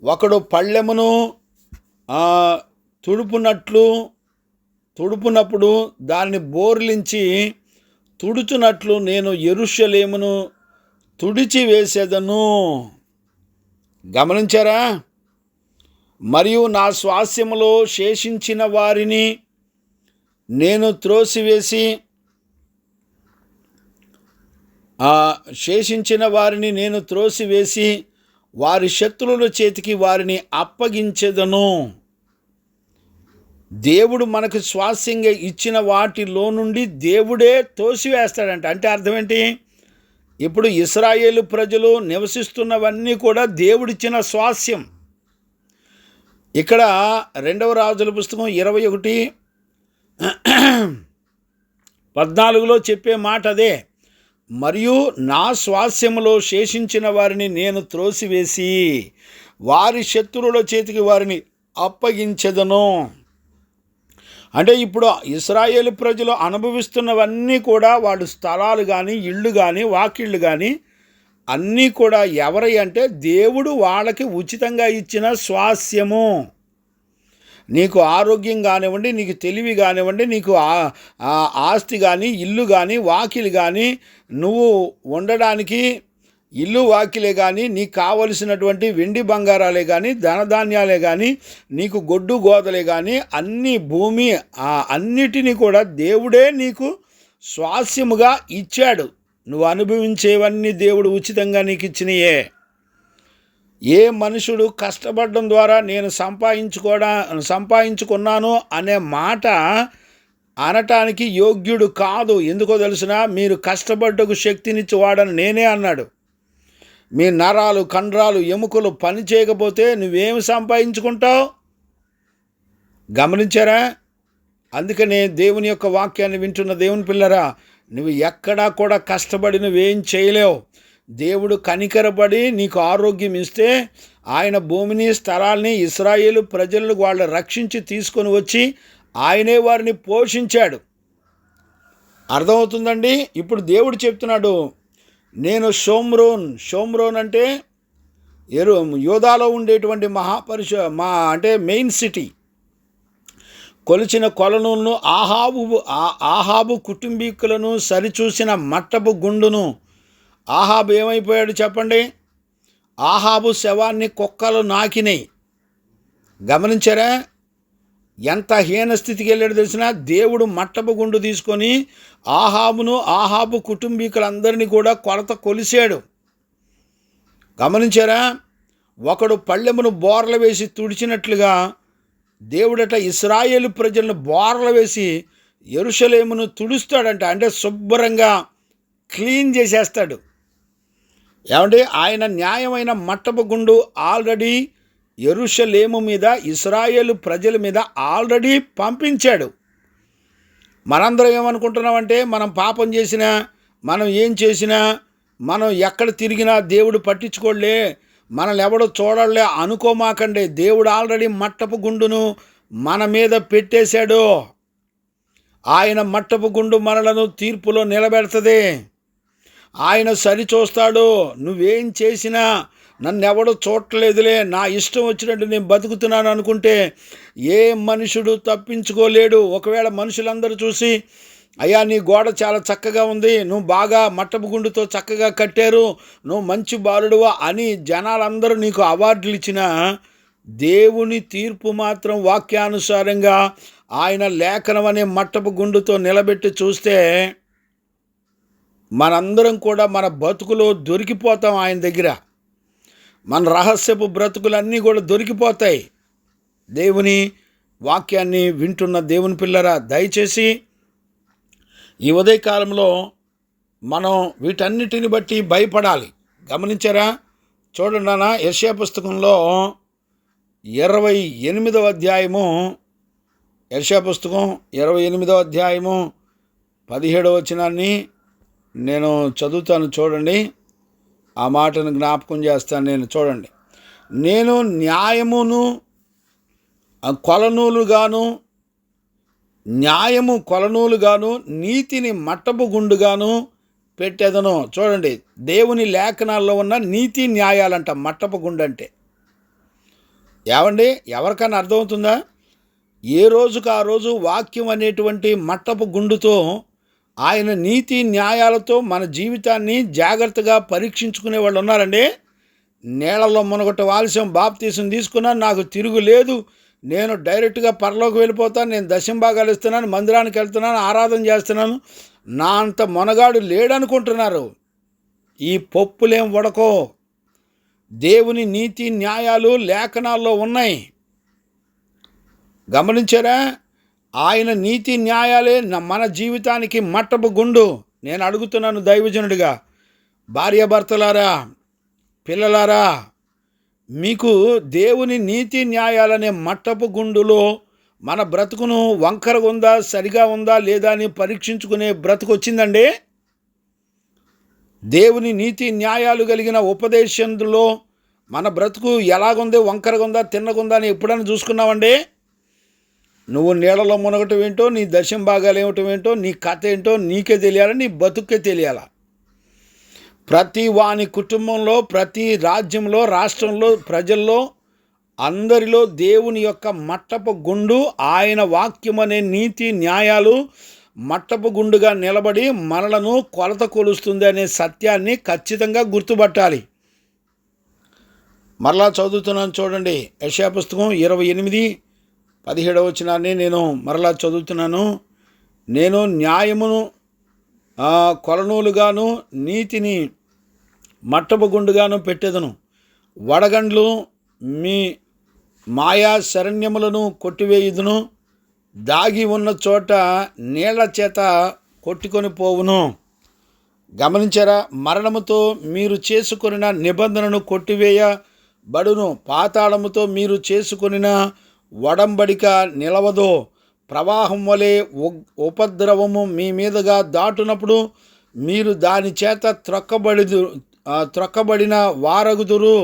ఒకడు పళ్ళెమును తుడుపునప్పుడు దాన్ని బోర్లించి తుడుచునట్లు నేను యెరూషలేమును తుడిచివేసేదను. గమనించారా? మరియు నా స్వాస్యములో శేషించిన వారిని నేను త్రోసివేసి వారి శత్రువుల చేతికి వారిని అప్పగించెదను. దేవుడు మనకు స్వాస్యంగా ఇచ్చిన వాటిలో నుండి దేవుడే తోసివేస్తాడంట. అంటే అర్థం ఏంటి? ఇప్పుడు ఇశ్రాయేలు ప్రజలు నివసిస్తున్నవన్నీ కూడా దేవుడిచ్చిన స్వాస్యం. ఇక్కడ రెండవ రాజుల పుస్తకం 21:14లో చెప్పే మాట అదే. మరియు నా స్వాస్యములో శేషించిన వారిని నేను త్రోసివేసి వారి శత్రువుల చేతికి వారిని అప్పగించెదను. అంటే ఇప్పుడు ఇశ్రాయేలు ప్రజలు అనుభవిస్తున్నవన్నీ కూడా వాడు స్థలాలు కానీ, ఇళ్ళు కానీ, వాకిళ్ళు కానీ అన్నీ కూడా ఎవరై అంటే దేవుడు వాళ్ళకి ఉచితంగా ఇచ్చిన స్వాస్యము. నీకు ఆరోగ్యం కానివ్వండి, నీకు తెలివి కానివ్వండి, నీకు ఆస్తి కానీ, ఇల్లు కానీ, వాకిలి కానీ, నువ్వు ఉండడానికి ఇల్లు వాకిలే కానీ, నీకు కావలసినటువంటి వెండి బంగారాలే కానీ, ధనధాన్యాలే కానీ, నీకు గొడ్డు గోదలే కానీ, అన్ని భూమి అన్నిటినీ కూడా దేవుడే నీకు స్వాస్యముగా ఇచ్చాడు. నువ్వు అనుభవించేవన్నీ దేవుడు ఉచితంగా నీకు ఇచ్చినయే. ఏ మనుషుడు కష్టపడడం ద్వారా నేను సంపాదించుకున్నాను అనే మాట అనటానికి యోగ్యుడు కాదు. ఎందుకో తెలుసునా? మీరు కష్టపడ్డకు శక్తినిచ్చేవాడని నేనే అన్నాడు. మీ నరాలు, కండరాలు, ఎముకలు పని చేయకపోతే నువ్వేమి సంపాదించుకుంటావు? గమనించారా? అందుకనే దేవుని యొక్క వాక్యాన్ని వింటున్న దేవుని పిల్లరా, నువ్వు ఎక్కడా కూడా కష్టపడి నువ్వేం చేయలేవు. దేవుడు కనికరపడి నీకు ఆరోగ్యం ఇస్తే ఆయన భూమిని, స్థలాల్ని, ఇశ్రాయేలు ప్రజలను వాళ్ళు రక్షించి తీసుకొని వచ్చి ఆయనే వారిని పోషించాడు. అర్థమవుతుందండి? ఇప్పుడు దేవుడు చెప్తున్నాడు, నేను షోమ్రోన్ అంటే యోధాలో ఉండేటువంటి అంటే మెయిన్ సిటీ, కొలిచిన కొలనులను ఆహాబు కుటుంబీకులను సరిచూసిన మట్టపు గుండును. ఆహాబు ఏమైపోయాడు చెప్పండి? ఆహాబు శవాన్ని కుక్కలు నాకినాయి. గమనించారా? ఎంత హీన స్థితికి వెళ్ళాడు తెలిసినా? దేవుడు మట్టపు గుండు తీసుకొని ఆహాబు కుటుంబీకులందరినీ కూడా కొలత కొలిశాడు. గమనించారా? ఒకడు పళ్ళెమును బోర్ల వేసి తుడిచినట్లుగా దేవుడట ఇశ్రాయేలు ప్రజలను బోర్ల వేసి యెరూషలేమును తుడుస్తాడంట. అంటే శుభ్రంగా క్లీన్ చేసేస్తాడు. ఏమంటే ఆయన న్యాయమైన మట్టపు గుండు ఆల్రెడీ యెరూషలేము మీద, ఇశ్రాయేలు ప్రజల మీద ఆల్రెడీ పంపించాడు. మనందరం ఏమనుకుంటున్నామంటే మనం పాపం చేసినా, మనం ఏం చేసినా, మనం ఎక్కడ తిరిగినా దేవుడు పట్టించుకోలే, మనల్ని ఎవడో చూడలే అనుకోమాకండి. దేవుడు ఆల్రెడీ మట్టపు గుండును మన మీద పెట్టేశాడు. ఆయన మట్టపు గుండు మనలను తీర్పులో నిలబెడుతుంది. ఆయన సరిచూస్తాడు. నువ్వేం చేసినా నన్నెవడో చూడలేదులే, నా ఇష్టం వచ్చినట్టు నేను బతుకుతున్నాను అనుకుంటే ఏ మనుషుడు తప్పించుకోలేడు. ఒకవేళ మనుషులందరూ చూసి, అయ్యా నీ గోడ చాలా చక్కగా ఉంది, నువ్వు బాగా మట్టపు గుండుతో చక్కగా కట్టారు, నువ్వు మంచి బాలుడువా అని జనాలందరూ నీకు అవార్డులు ఇచ్చినా దేవుని తీర్పు మాత్రం వాక్యానుసారంగా ఆయన లేఖనం అనే మట్టపు గుండుతో నిలబెట్టి చూస్తే మనందరం కూడా మన బతుకులో దొరికిపోతాం. ఆయన దగ్గర మన రహస్యపు బ్రతుకులన్నీ కూడా దొరికిపోతాయి. దేవుని వాక్యాన్ని వింటున్న దేవుని పిల్లరా, దయచేసి ఈ ఉదయకాలంలో మనం వీటన్నిటిని బట్టి భయపడాలి. గమనించారా? చూడండి నాన్న, యెషయా పుస్తకంలో 28వ అధ్యాయము, యెషయా పుస్తకం 28వ అధ్యాయము 17వ వచనాన్ని నేను చదువుతాను. చూడండి, ఆ మాటను జ్ఞాపకం చేస్తాను. నేను చూడండి, నేను న్యాయము కొలనూలుగాను నీతిని మట్టపు గుండుగాను పెట్టెదను. చూడండి, దేవుని లేఖనాల్లో ఉన్న నీతి న్యాయాలంట మట్టపు గుండు అంటే. ఏమండి, ఎవరికైనా అర్థమవుతుందా? ఏ రోజుకు ఆ రోజు వాక్యం అనేటువంటి మట్టపు గుండుతో, ఆయన నీతి న్యాయాలతో మన జీవితాన్ని జాగ్రత్తగా పరీక్షించుకునే వాళ్ళు ఉన్నారండి. నీళ్ళలో మునగొట్ట ఆలస్యం, బాప్తీసం తీసుకున్నాను, నాకు తిరుగు లేదు, నేను డైరెక్ట్గా పరలోకి వెళ్ళిపోతాను, నేను దశంభాగాలు ఇస్తున్నాను, మందిరానికి వెళ్తున్నాను, ఆరాధన చేస్తున్నాను, నా అంత మొనగాడు లేడనుకుంటున్నారు. ఈ పప్పులేం ఉడకో. దేవుని నీతి న్యాయాలు లేఖనాల్లో ఉన్నాయి. గమనించారా? ఆయన నీతి న్యాయాలే మన జీవితానికి మట్టపు గుండు. నేను అడుగుతున్నాను దైవజనుడిగా, భార్యాభర్తలారా, పిల్లలారా, మీకు దేవుని నీతి న్యాయాలనే మట్టపు గుండులో మన బ్రతుకును వంకరగా ఉందా, సరిగా ఉందా లేదా అని పరీక్షించుకునే బ్రతుకు వచ్చిందండి. దేవుని నీతి న్యాయాలు కలిగిన ఉపదేశంలో మన బ్రతుకు ఎలాగుంది, వంకరగా ఉందా, తిన్నగుందా అని ఎప్పుడైనా చూసుకున్నావండి? నువ్వు నీళ్ళలో మునగటం ఏంటో, నీ దశం భాగాలు ఏమిటం ఏంటో, నీ కథ ఏంటో నీకే తెలియాలా, నీ బతుకే తెలియాలా. ప్రతి వాని కుటుంబంలో, ప్రతి రాజ్యంలో, రాష్ట్రంలో, ప్రజల్లో, అందరిలో దేవుని యొక్క మట్టపు గుండు, ఆయన వాక్యం అనే నీతి న్యాయాలు మట్టపు గుండుగా నిలబడి మనలను కొలత కొలుస్తుంది అనే సత్యాన్ని ఖచ్చితంగా గుర్తుపట్టాలి. మరలా చదువుతున్నాను చూడండి, యెషయా పుస్తకం 28:17 వచనాన్ని నేను మరలా చదువుతున్నాను. నేను న్యాయమును కొలనూలుగాను నీతిని మట్టపు గుండుగాను పెట్టెదను. వడగండ్లు మీ మాయా శరణ్యములను కొట్టివేయుదును. దాగి ఉన్న చోట నీళ్ల చేత కొట్టుకొని పోవును. గమనించారా? మరణముతో మీరు చేసుకొనిన నిబంధనను కొట్టివేయబడును. పాతాళముతో మీరు చేసుకొనిన ఒడంబడిక నిలవదు. ప్రవాహం వలె ఉపద్రవము మీ మీదుగా దాటునప్పుడు మీరు దాని చేత త్రొక్కబడిన వారగుదురు.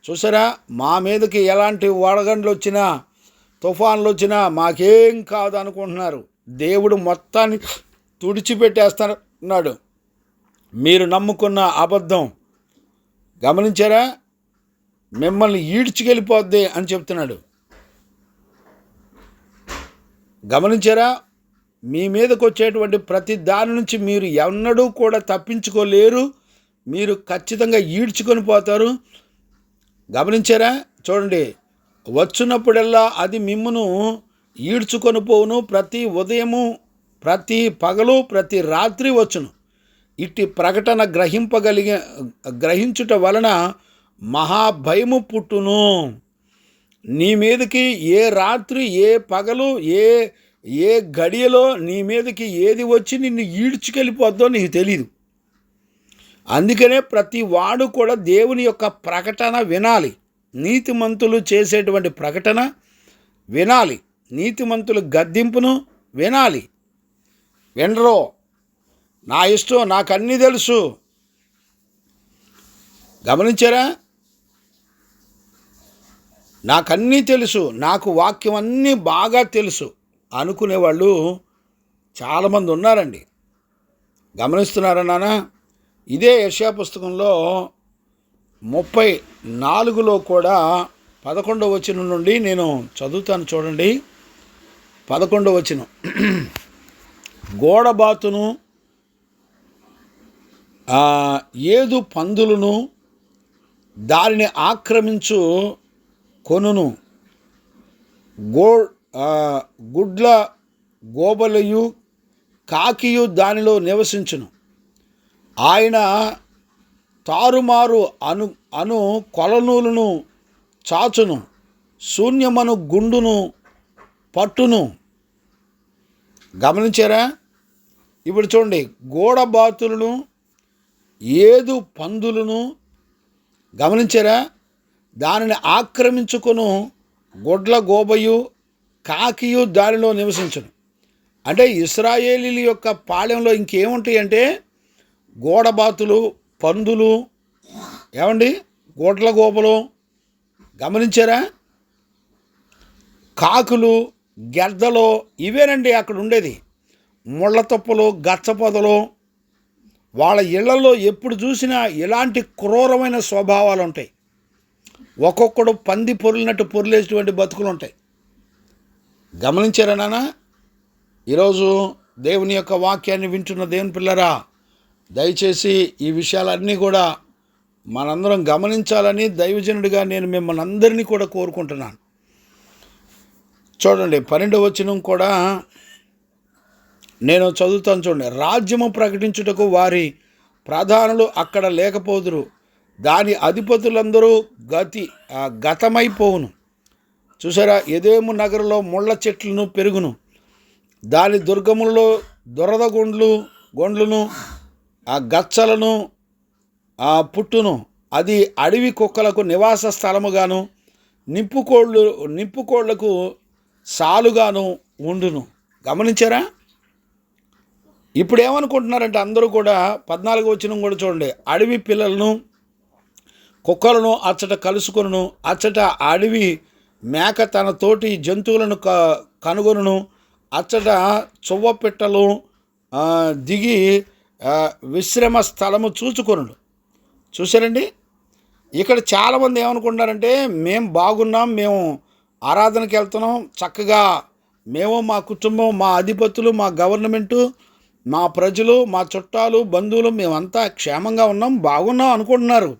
చూసారా? మా మీదకి ఎలాంటి వడగండ్లు వచ్చినా, తుఫాన్లు వచ్చినా మాకేం కాదు అనుకుంటున్నారు. దేవుడు మొత్తాన్ని తుడిచిపెట్టేస్తున్నాడు. మీరు నమ్ముకున్న అబద్ధం, గమనించారా? మిమ్మల్ని ఈడ్చుకెళ్ళిపోద్ది అని చెప్తున్నాడు. గమనించారా? మీ మీదకి వచ్చేటువంటి ప్రతి దాని నుంచి మీరు ఎన్నడూ కూడా తప్పించుకోలేరు. మీరు ఖచ్చితంగా ఈడ్చుకొని పోతారు. గమనించారా? చూడండి, వచ్చినప్పుడల్లా అది మిమ్మును ఈడ్చుకొని పోవును. ప్రతి ఉదయము, ప్రతి పగలు, ప్రతి రాత్రి వచ్చును. ఇట్టి ప్రకటన గ్రహించుట వలన మహాభయము పుట్టును. నీ మీదకి ఏ రాత్రి, ఏ పగలు, ఏ గడియలో నీ మీదకి ఏది వచ్చి నిన్ను ఈడ్చుకెళ్ళిపోద్దో నీకు తెలీదు. అందుకనే ప్రతి వాడు కూడా దేవుని యొక్క ప్రకటన వినాలి. నీతిమంతులు చేసేటువంటి ప్రకటన వినాలి. నీతిమంతుల గద్దింపును వినాలి. వినరో, నా ఇష్టం, నాకు అన్నీ తెలుసు. గమనించారా? నాకన్నీ తెలుసు, నాకు వాక్యం అన్నీ బాగా తెలుసు అనుకునేవాళ్ళు చాలామంది ఉన్నారండి. గమనిస్తున్నారా నాన్న? ఇదే యెషయా పుస్తకంలో 34లో కూడా 11వ వచనం నుండి నేను చదువుతాను చూడండి. 11వ వచనం, గోడబాతును ఏదు పందులను దానిని ఆక్రమించు కొనును. గో గుడ్ల గోబలయు కాకియు దానిలో నివసించును. ఆయన తారుమారు అను కొలనూలును చాచును, శూన్యమను గుండును పట్టును. గమనించారా? ఇప్పుడు చూడండి, గోడబాతులను ఏదు పందులను గమనించారా? దానిని ఆక్రమించుకొను గొడ్ల గోబయు కాకియు దానిలో నివసించును. అంటే ఇశ్రాయేలీల యొక్క పాళెంలో ఇంకేముంటాయి అంటే గోడబాతులు, పందులు, ఏమండి, గొడ్ల గోబలు, గమనించారా? కాకులు, గెద్దలు, ఇవేనండి అక్కడ ఉండేది. ముళ్ళ తొప్పలు, గచ్చపొదలు. వాళ్ళ ఇళ్లలో ఎప్పుడు చూసినా ఇలాంటి క్రూరమైన స్వభావాలు ఉంటాయి. ఒక్కొక్కడు పంది పొర్లినట్టు పొర్లేటువంటి బతుకులు ఉంటాయి. గమనించారా నాన్న? ఈరోజు దేవుని యొక్క వాక్యాన్ని వింటున్న దేవుని పిల్లరా, దయచేసి ఈ విషయాలన్నీ కూడా మనందరం గమనించాలని దైవజనుడిగా నేను మిమ్మల్ని అందరినీ కూడా కోరుకుంటున్నాను. చూడండి, 12వ వచనం కూడా నేను చదువుతాను. చూడండి, రాజ్యము ప్రకటించుటకు వారి ప్రధానులు అక్కడ లేకపోదురు, దాని అధిపతులందరూ గతమైపోవును. చూసారా? ఎదోము నగరంలో ముళ్ళ చెట్లను పెరుగును, దాని దుర్గములలో దురద గొండ్లును గచ్చలను పుట్టును. అది అడవి కుక్కలకు నివాస స్థలముగాను నిప్పుకోళ్లకు సాలుగాను ఉండును. గమనించారా? ఇప్పుడు ఏమనుకుంటున్నారంటే అందరూ కూడా 14వ వచనం కూడా చూడండి, అడవి పిల్లలను కుక్కలను అచ్చట కలుసుకొనును, అచ్చట అడవి మేక తన తోటి జంతువులను కనుగొనును, అచ్చట చువ్వపిట్టలు దిగి విశ్రమ స్థలము చూచుకొనును. చూసారండి? ఇక్కడ చాలామంది ఏమనుకుంటున్నారంటే మేము బాగున్నాం, మేము ఆరాధనకి వెళ్తున్నాం, చక్కగా మేము, మా కుటుంబం, మా అధిపతులు, మా గవర్నమెంటు, మా ప్రజలు, మా చుట్టాలు, బంధువులు, మేమంతా క్షేమంగా ఉన్నాం, బాగున్నాం అనుకుంటున్నారు.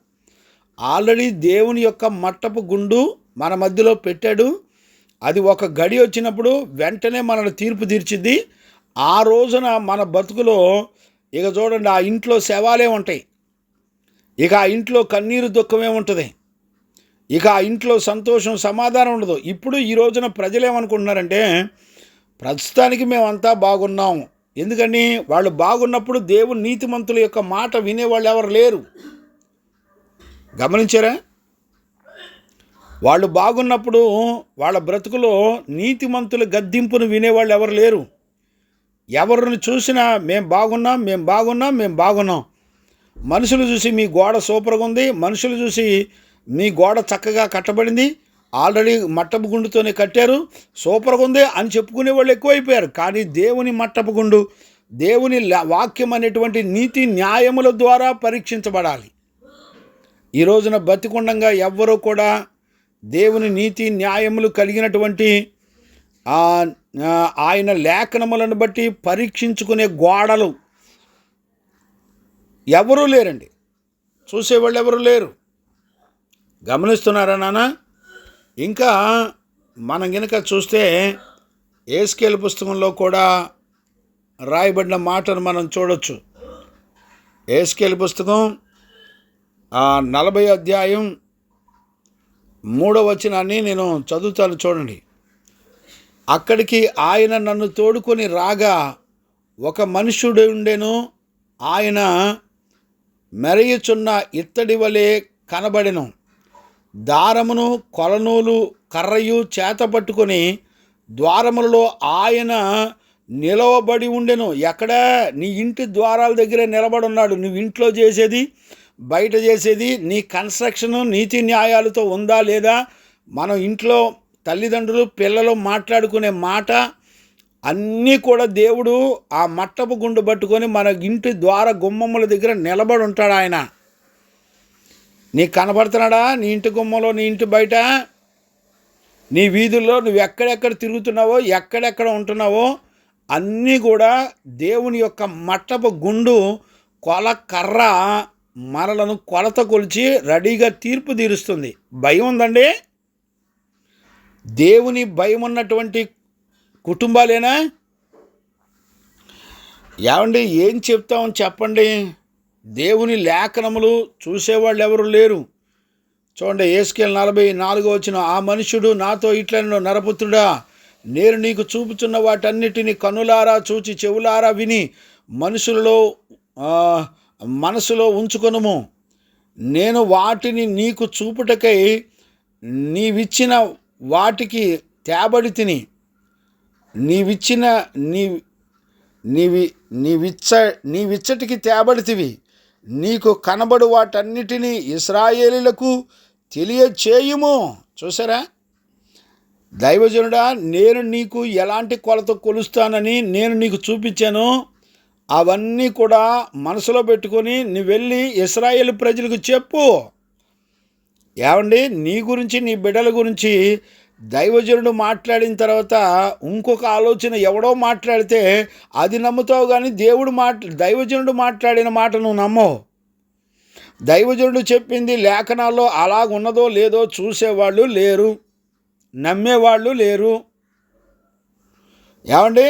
ఆల్రెడీ దేవుని యొక్క మట్టపు గుండు మన మధ్యలో పెట్టాడు. అది ఒక గడి వచ్చినప్పుడు వెంటనే మనల్ని తీర్పు తీర్చిద్ది. ఆ రోజున మన బతుకులో ఇక చూడండి, ఆ ఇంట్లో శవాలే ఉంటాయి, ఇక ఆ ఇంట్లో కన్నీరు దుఃఖమే ఉంటుంది, ఇక ఆ ఇంట్లో సంతోషం సమాధానం ఉండదు. ఇప్పుడు ఈ రోజున ప్రజలు ఏమనుకుంటున్నారంటే ప్రస్తుతానికి మేమంతా బాగున్నాం. ఎందుకని? వాళ్ళు బాగున్నప్పుడు దేవుని నీతిమంతుల యొక్క మాట వినేవాళ్ళు ఎవరు లేరు. గమనించారా? వాళ్ళు బాగున్నప్పుడు వాళ్ళ బ్రతుకులో నీతిమంతుల గద్దింపును వినేవాళ్ళు ఎవరు లేరు. ఎవరిని చూసినా మేము బాగున్నాం, మేము బాగున్నాం, మేము బాగున్నాం. మనుషులు చూసి మీ గోడ సూపర్గా ఉంది, మనుషులు చూసి మీ గోడ చక్కగా కట్టబడింది, ఆల్రెడీ మట్టపు గుండుతోనే కట్టారు, సూపర్గా ఉంది అని చెప్పుకునే వాళ్ళు ఎక్కువైపోయారు. కానీ దేవుని మట్టపు గుండు, దేవుని వాక్యం అనేటువంటి నీతి న్యాయముల ద్వారా పరీక్షించబడాలి. ఈ రోజున బతికుండంగా ఎవ్వరూ కూడా దేవుని నీతి న్యాయములు కలిగినటువంటి ఆయన లేఖనములను బట్టి పరీక్షించుకునే గోడలు ఎవరూ లేరండి, చూసేవాళ్ళు ఎవరు లేరు. గమనిస్తున్నారా నాన్న? ఇంకా మనం గనుక చూస్తే యేస్కేలు పుస్తకంలో కూడా రాయబడిన మాటను మనం చూడొచ్చు. యేస్కేలు పుస్తకం 40వ అధ్యాయం 3వ వచనాన్ని నేను చదువుతాను చూడండి. అక్కడికి ఆయన నన్ను తోడుకొని రాగా ఒక మనుష్యుడు ఉండెను, ఆయన మెరయుచున్న ఇత్తడి వలె కనబడెను, దారమును కొలనూలు కర్రయు చేత పట్టుకొని ద్వారములలో ఆయన నిలవబడి ఉండెను. ఎక్కడ? నీ ఇంటి ద్వారాల దగ్గరే నిలబడి ఉన్నాడు. నువ్వు ఇంట్లో చేసేది, బయట చేసేది, నీ కన్స్ట్రక్షను నీతి న్యాయాలతో ఉందా లేదా, మనం ఇంట్లో తల్లిదండ్రులు పిల్లలు మాట్లాడుకునే మాట అన్నీ కూడా దేవుడు ఆ మట్టపు గుండు పట్టుకొని మన ఇంటి ద్వార గుమ్మముల దగ్గర నిలబడి ఉంటాడు. ఆయన నీకు కనబడుతున్నాడా? నీ ఇంటి గుమ్మలో, నీ ఇంటి బయట, నీ వీధుల్లో నువ్వు ఎక్కడెక్కడ తిరుగుతున్నావో, ఎక్కడెక్కడ ఉంటున్నావో అన్నీ కూడా దేవుని యొక్క మట్టపు గుండు కర్ర మనలను కొలత కొలిచి రెడీగా తీర్పు తీరుస్తుంది. భయం ఉందండి? దేవుని భయం ఉన్నటువంటి కుటుంబాలేనా? ఏమండి, ఏం చెప్తామని చెప్పండి? దేవుని లేఖనములు చూసేవాళ్ళు ఎవరు లేరు. చూడండి, యేస్కేలు 44 ఆ మనుష్యుడు నాతో ఇట్లనెను, నరపుత్రుడా, నేను నీకు చూపుచున్న వాటన్నిటిని కనులారా చూచి చెవులారా విని మనసులో ఉంచుకొనుము. నేను వాటిని నీకు చూపుటకై నీవిచ్చిన వాటికి తేబడి తిని, నీవిచ్చటికి తేబడితివి. నీకు కనబడు వాటన్నిటినీ ఇశ్రాయేలీలకు తెలియచేయుము. చూసారా? దైవజనుడా, నేను నీకు ఎలాంటి కొలత కొలుస్తానని నేను నీకు చూపించాను. అవన్నీ కూడా మనసులో పెట్టుకొని నువ్వు వెళ్ళి ఇశ్రాయేలు ప్రజలకు చెప్పు. ఏమండి, నీ గురించి నీ బిడ్డల గురించి దైవజనుడు మాట్లాడిన తర్వాత ఇంకొక ఆలోచన ఎవడో మాట్లాడితే అది నమ్ముతావు, కానీ దైవజనుడు మాట్లాడిన మాట నువ్వు నమ్మవు. దైవజనుడు చెప్పింది లేఖనాల్లో అలాగున్నదో లేదో చూసేవాళ్ళు లేరు, నమ్మేవాళ్ళు లేరు. ఏమండి,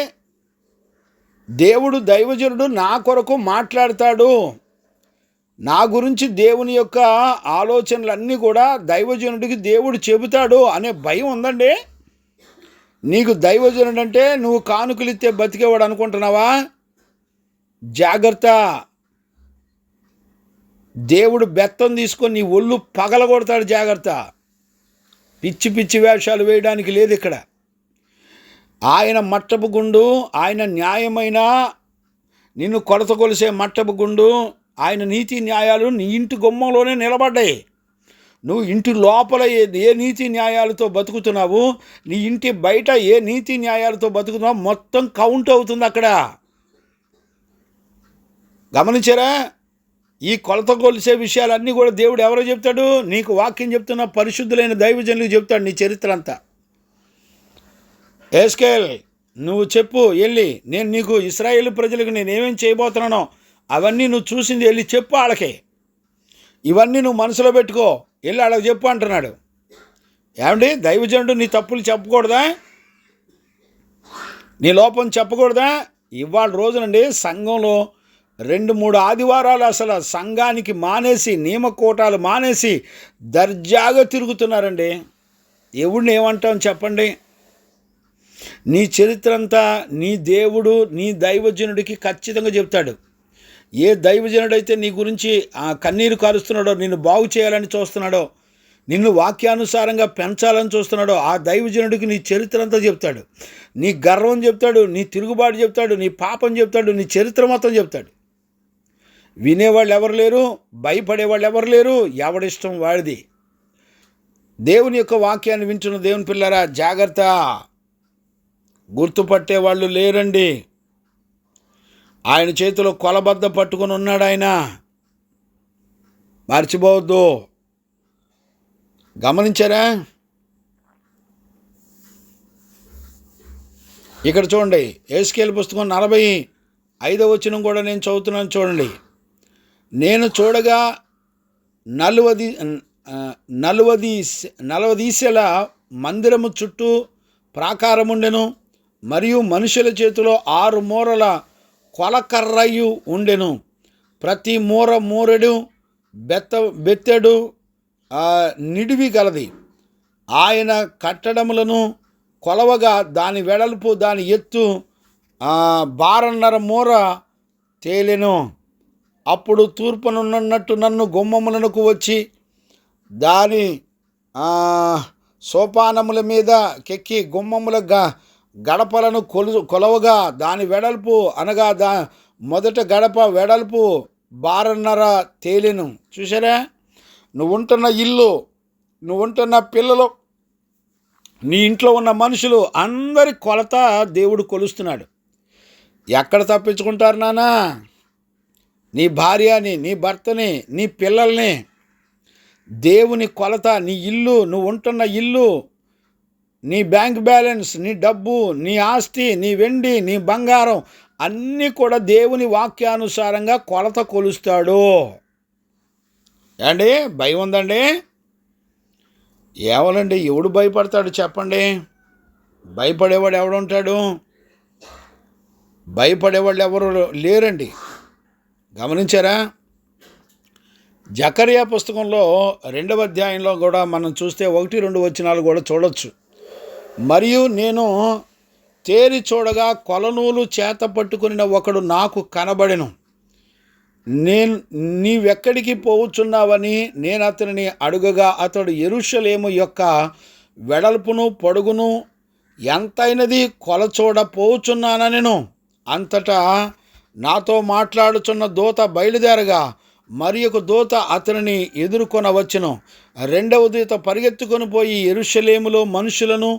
దైవజనుడు నా కొరకు మాట్లాడతాడు, నా గురించి దేవుని యొక్క ఆలోచనలన్నీ కూడా దైవజనుడికి దేవుడు చెబుతాడు అనే భయం ఉందండి. నీకు దైవజనుడు అంటే నువ్వు కానుకలిస్తే బతికేవాడు అనుకుంటున్నావా? జాగ్రత్త. దేవుడు బెత్తం తీసుకొని నీ ఒళ్ళు పగలగొడతాడు. జాగ్రత్త. పిచ్చి పిచ్చి వేషాలు వేయడానికి లేదు ఇక్కడ. ఆయన మట్టపు గుండు, ఆయన న్యాయమైన నిన్ను కొలత కొలిసే మట్టపు గుండు, ఆయన నీతి న్యాయాలు నీ ఇంటి గుమ్మంలోనే నిలబడ్డాయి. నువ్వు ఇంటి లోపల ఏ నీతి న్యాయాలతో బతుకుతున్నావు, నీ ఇంటి బయట ఏ నీతి న్యాయాలతో బతుకుతున్నావు, మొత్తం కౌంట్ అవుతుంది అక్కడ. గమనించారా? ఈ కొలత కొలిసే విషయాలన్నీ కూడా దేవుడు ఎవరో చెప్తాడు? నీకు వాక్యం చెప్తున్న పరిశుద్ధులైన దైవజనులకు చెప్తాడు నీ చరిత్ర అంతా. యేస్కేల్, నువ్వు చెప్పు వెళ్ళి, నేను నీకు ఇశ్రాయేలు ప్రజలకు నేనేమేం చేయబోతున్నానో అవన్నీ నువ్వు చూసింది వెళ్ళి చెప్పు వాళ్ళకి. ఇవన్నీ నువ్వు మనసులో పెట్టుకో, వెళ్ళి వాళ్ళకి చెప్పు అంటున్నాడు. ఏమండి, దైవజనుడు నీ తప్పులు చెప్పకూడదా? నీ లోపం చెప్పకూడదా? ఇవాళ రోజునండి సంఘంలో 2-3 ఆదివారాలు అసలు సంఘానికి మానేసి, నియమకోటాలు మానేసి దర్జాగా తిరుగుతున్నారండి. ఎవడిని ఏమంటాం చెప్పండి? నీ చరిత్ర అంతా నీ దేవుడు నీ దైవజనుడికి ఖచ్చితంగా చెప్తాడు. ఏ దైవజనుడైతే నీ గురించి కన్నీరు కారుస్తున్నాడో, నిన్ను బాగు చేయాలని చూస్తున్నాడో, నిన్ను వాక్యానుసారంగా పెంచాలని చూస్తున్నాడో ఆ దైవజనుడికి నీ చరిత్ర అంతా చెప్తాడు. నీ గర్వం చెప్తాడు, నీ తిరుగుబాటు చెప్తాడు, నీ పాపం చెప్తాడు, నీ చరిత్ర మొత్తం చెప్తాడు. వినేవాళ్ళు ఎవరు లేరు, భయపడేవాళ్ళు ఎవరు లేరు, ఎవడిష్టం వాడిది. దేవుని యొక్క వాక్యాన్ని వింటున్న దేవుని పిల్లరా, జాగ్రత్త. గుర్తుపట్టేవాళ్ళు లేరండి. ఆయన చేతిలో కొలబద్ద పట్టుకొని ఉన్నాడు ఆయన, మర్చిపోవద్దు. గమనించారా? ఇక్కడ చూడండి, యేస్కేలు పుస్తకం 45వ వచనం కూడా నేను చదువుతున్నాను. చూడండి, నేను చూడగా 40 ఈసెల మందిరము చుట్టూ ప్రాకారముండెను, మరియు మనుషుల చేతిలో 6 మూరల కొలకర్రయు ఉండెను. ప్రతి మూరెడు బెత్తెడు నిడివి గలది. ఆయన కట్టడములను కొలవగా దాని వెడల్పు దాని ఎత్తు 12.5 మూర తేలెను. అప్పుడు తూర్పునున్నట్టు నన్ను గుమ్మములకు వచ్చి దాని సోపానముల మీద కెక్కి గుమ్మముల గడపలను కొలవగా దాని వెడల్పు అనగా మొదట గడప వెడల్పు 12.5 తేలెను. చూసారా? నువ్వుంటున్న ఇల్లు, నువ్వుంటున్న పిల్లలు, నీ ఇంట్లో ఉన్న మనుషులు అందరి కొలత దేవుడు కొలుస్తున్నాడు. ఎక్కడ తప్పించుకుంటారు నాన్న? నీ భార్యని, నీ భర్తని, నీ పిల్లల్ని. దేవుని కొలత నీ ఇల్లు, నువ్వు ఉంటున్న ఇల్లు, నీ బ్యాంక్ బ్యాలెన్స్, నీ డబ్బు, నీ ఆస్తి, నీ వెండి, నీ బంగారం అన్నీ కూడా దేవుని వాక్యానుసారంగా కొలత కొలుస్తాడు. ఏమండి, భయం ఉందండి? ఏమనండి, ఎవడు భయపడతాడు చెప్పండి? భయపడేవాడు ఎవడుంటాడు? భయపడేవాళ్ళు ఎవరు లేరండి. గమనించారా? జకర్యా పుస్తకంలో 2వ అధ్యాయంలో కూడా మనం చూస్తే 1-2 వచనాలు కూడా చూడొచ్చు. మరియు నేను తేరి చూడగా కొలనూలు చేత పట్టుకుని ఒకడు నాకు కనబడెను. నీవెక్కడికి పోవుచున్నావని నేను అతనిని అడుగగా అతడు యెరూషలేము యొక్క వెడల్పును పొడుగును ఎంతైనది కొలచూడ పోవుచున్నానెను. అంతటా నాతో మాట్లాడుచున్న దూత బయలుదేరగా మరి ఒక దూత అతనిని ఎదుర్కొనవచ్చును. 2వ దూత పరిగెత్తుకొని పోయి యెరూషలేములో మనుషులను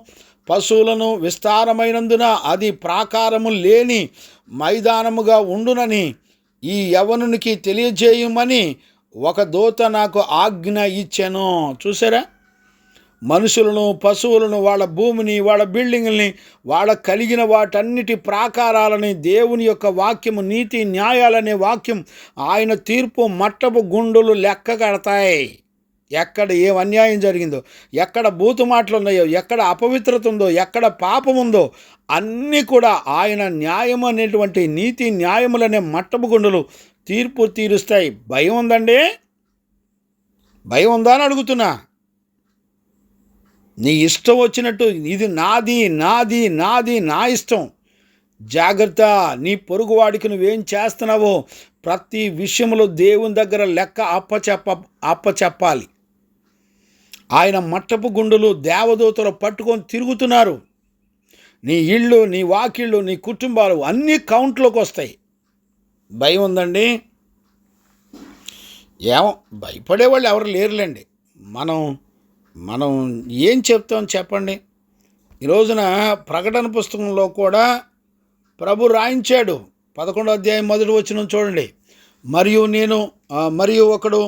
పశువులను విస్తారమైనందున అది ప్రాకారము లేని మైదానముగా ఉండునని ఈ యవనునికి తెలియజేయమని ఒక దూత నాకు ఆజ్ఞ ఇచ్చెను. చూసారా? మనుషులను పశువులను, వాళ్ళ భూమిని, వాళ్ళ బిల్డింగుల్ని, వాళ్ళ కలిగిన వాటన్నిటి ప్రాకారాలని దేవుని యొక్క వాక్యము, నీతి న్యాయాలనే వాక్యం, ఆయన తీర్పు మట్టపు గుండులు లెక్క కడతాయి. ఎక్కడ ఏం అన్యాయం జరిగిందో, ఎక్కడ బూతు మాటలు ఉన్నాయో, ఎక్కడ అపవిత్రత ఉందో, ఎక్కడ పాపం ఉందో అన్నీ కూడా ఆయన న్యాయం అనేటువంటి నీతి న్యాయములనే మట్టపు గుండులు తీర్పు తీరుస్తాయి. భయం ఉందండి? భయం ఉందా అని అడుగుతున్నా. నీ ఇష్టం వచ్చినట్టు ఇది నాది నాది నాది నా ఇష్టం. జాగ్రత్త. నీ పొరుగువాడికి నువ్వేం చేస్తున్నావో ప్రతి విషయంలో దేవుని దగ్గర లెక్క అప్పచెప్పాలి. ఆయన మట్టపు గుండులు దేవదూతలు పట్టుకొని తిరుగుతున్నారు. నీ ఇళ్ళు, నీ వాకిళ్ళు, నీ కుటుంబాలు అన్నీ కౌంట్లోకి వస్తాయి. భయం ఉందండి? భయపడేవాళ్ళు ఎవరు లేరులేండి. మనం ఏం చెప్తాం చెప్పండి? ఈ రోజున ప్రకటన పుస్తకంలో కూడా ప్రభు రాయించాడు. 11వ అధ్యాయం 1వ వచనం చూడండి. మరియు ఒకడు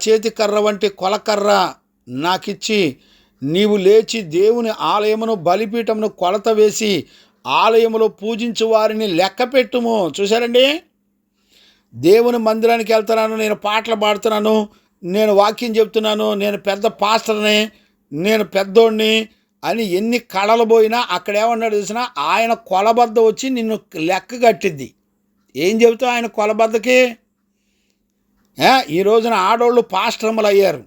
చేతి కర్ర వంటి కొలకర్ర నాకిచ్చి, నీవు లేచి దేవుని ఆలయమును బలిపీఠమును కొలత వేసి ఆలయములో పూజించు వారిని లెక్క పెట్టుము. చూసారండి? దేవుని మందిరానికి వెళ్తున్నాను, నేను పాటలు పాడుతున్నాను, నేను వాక్యం చెప్తున్నాను, నేను పెద్ద పాస్టర్ని, నేను పెద్దోడిని అని ఎన్ని కళలు పోయినా అక్కడ ఏమన్నాడు తెలిసిన? ఆయన కొలబద్ద వచ్చి నిన్ను లెక్క కట్టిద్ది. ఏం చెబుతావు ఆయన కొలబద్దకి? ఈ రోజున ఆడోళ్ళు పాస్టర్ములు అయ్యారు.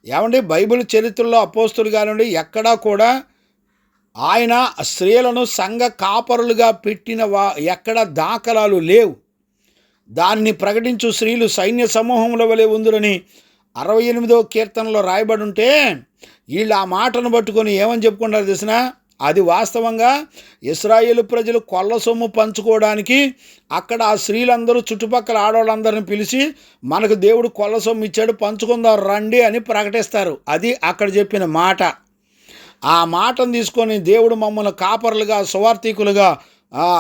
ఏమండి? బైబిల్ చరిత్రలో అపోస్తులు కానివ్వండి ఎక్కడా కూడా ఆయన స్త్రీలను సంఘ కాపరులుగా పెట్టిన ఎక్కడ దాఖలాలు లేవు. దాన్ని ప్రకటించు స్త్రీలు సైన్య సమూహముల వలె ఉందురని 68వ కీర్తనలో రాయబడి ఉంటే వీళ్ళు ఆ మాటను పట్టుకొని ఏమని చెప్పుకుంటారు తెలిసిన? అది వాస్తవంగా ఇశ్రాయేలు ప్రజలు కొల్ల సొమ్ము పంచుకోవడానికి అక్కడ ఆ స్త్రీలందరూ చుట్టుపక్కల ఆడవాళ్ళందరిని పిలిచి, మనకు దేవుడు కొల్ల సొమ్ము ఇచ్చాడు, పంచుకుందాం రండి అని ప్రకటిస్తారు. అది అక్కడ చెప్పిన మాట. ఆ మాటను తీసుకొని దేవుడు మమ్మల్ని కాపరులుగా, సువార్థికులుగా,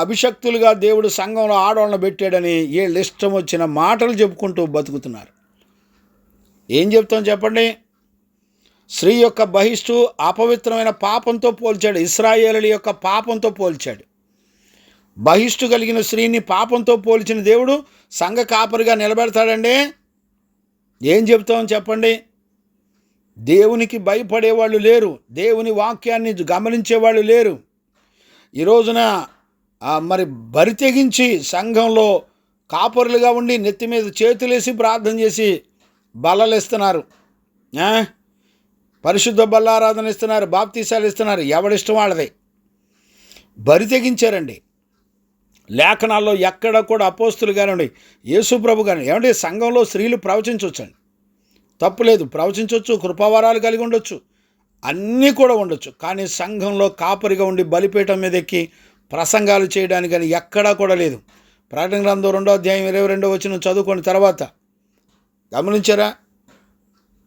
అభిషక్తులుగా దేవుడు సంఘంలో ఆడవాళ్ళని పెట్టాడని వీళ్ళు ఇష్టం వచ్చిన మాటలు చెప్పుకుంటూ బతుకుతున్నారు. ఏం చెప్తాం చెప్పండి? స్త్రీ యొక్క బహిష్టు అపవిత్రమైన పాపంతో పోల్చాడు. ఇశ్రాయేలుల యొక్క పాపంతో పోల్చాడు. బహిష్టు కలిగిన స్త్రీని పాపంతో పోల్చిన దేవుడు సంఘ కాపరిగా నిలబెడతాడండి? ఏం చెప్తాం చెప్పండి? దేవునికి భయపడేవాళ్ళు లేరు. దేవుని వాక్యాన్ని గమనించేవాళ్ళు లేరు. ఈ రోజున మరి బరి తెగించి సంఘంలో కాపరులుగా ఉండి నెత్తి మీద చేతులేసి ప్రార్థన చేసి బల్లలు ఇస్తున్నారు, పరిశుద్ధ బల్లారాధన ఇస్తున్నారు, బాప్తీసాలు ఇస్తున్నారు. ఎవడిష్టం వాళ్ళదే. బరి తెగించారండి. లేఖనాల్లో ఎక్కడ కూడా అపోస్తులు కానివ్వండి, యేసు ప్రభు కానివ్వండి, ఏమంటే సంఘంలో స్త్రీలు ప్రవచించవచ్చండి, తప్పులేదు, ప్రవచించవచ్చు, కృపావరాలు కలిగి ఉండొచ్చు, అన్నీ కూడా ఉండొచ్చు. కానీ సంఘంలో కాపరిగా ఉండి బలిపీఠం మీద ఎక్కి ప్రసంగాలు చేయడానికి కానీ ఎక్కడా కూడా లేదు. ప్రకటన గ్రంథం 2వ అధ్యాయం 22వ వచనం చదువుకున్న తర్వాత గమనించారా?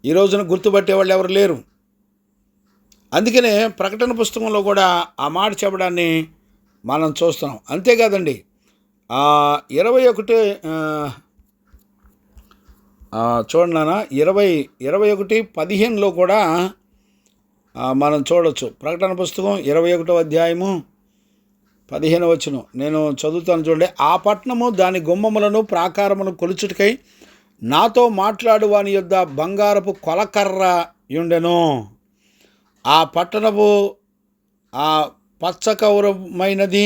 ఈ రోజున గుర్తుపట్టేవాళ్ళు ఎవరు లేరు. అందుకనే ప్రకటన పుస్తకంలో కూడా ఆ మాట చెప్పడాన్ని మనం చూస్తున్నాం. అంతేకాదండి, 21 చూడండి నాన్న, 21:15లో కూడా మనం చూడవచ్చు. ప్రకటన పుస్తకం 21వ అధ్యాయము 15వ వచనం నేను చదువుతాను చూడండి. ఆ పట్టణము దాని గుమ్మములను ప్రాకారమును కొలుచుటకై నాతో మాట్లాడు వాని యొద్ద బంగారపు కొలకర్ర ఉండెను. ఆ పట్టణపు ఆ పచ్చకౌరమైనది,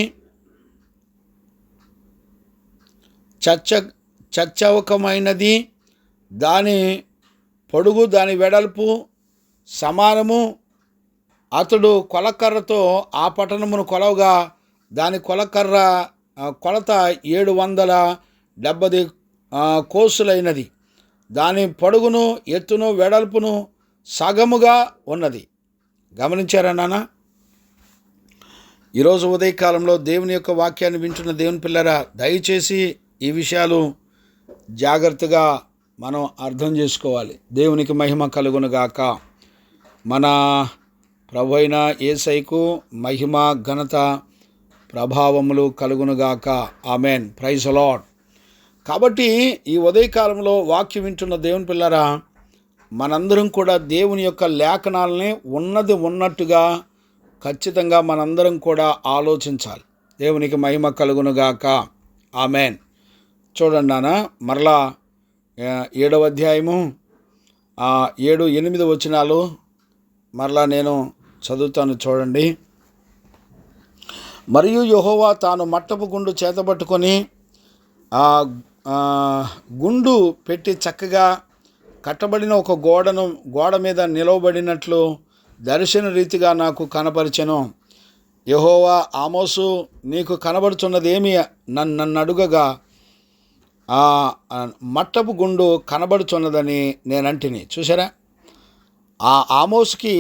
చచ్చవకమైనది, దాని పొడుగు దాని వెడల్పు సమానము. అతడు కొలకర్రతో ఆ పట్టణమును కొలవగా దాని కొలత 770 కోసులైనది. దాని పొడుగును ఎత్తును వెడల్పును సగముగా ఉన్నది. గమనించారా నాన్న? ఈరోజు ఉదయకాలంలో దేవుని యొక్క వాక్యాన్ని వింటున్న దేవుని పిల్లరా, దయచేసి ఈ విషయాలు జాగ్రత్తగా మనం అర్థం చేసుకోవాలి. దేవునికి మహిమ కలుగునుగాక. మన ప్రభు అయిన యేసయ్యకు మహిమ, ఘనత, ప్రభావములు కలుగునుగాక. ఆమెన్. Praise the Lord. కాబట్టి ఈ ఉదయకాలంలో వాక్యం వింటున్న దేవుని పిల్లరా, మనందరం కూడా దేవుని యొక్క లేఖనాలని ఉన్నది ఉన్నట్టుగా ఖచ్చితంగా మనందరం కూడా ఆలోచించాలి. దేవునికి మహిమ కలుగునుగాక. ఆమెన్. చూడండి నాన్న, మరలా 7వ అధ్యాయము 7-8 వచనాలు మరలా నేను చదువుతాను, చూడండి. మరియు యెహోవా తాను మట్టపు గుండు చేతబట్టుకొని గుండు పెట్టి చక్కగా కట్టబడిన ఒక గోడ మీద నిలవబడినట్లు దర్శన రీతిగా నాకు కనపరిచెను. యెహోవా, ఆమోసు, నీకు కనబడుచున్నదేమి నన్ను అడుగగా మట్టపు గుండు కనబడుచున్నదని నేనంటిని. చూసారా, ఆ ఆమోసుకి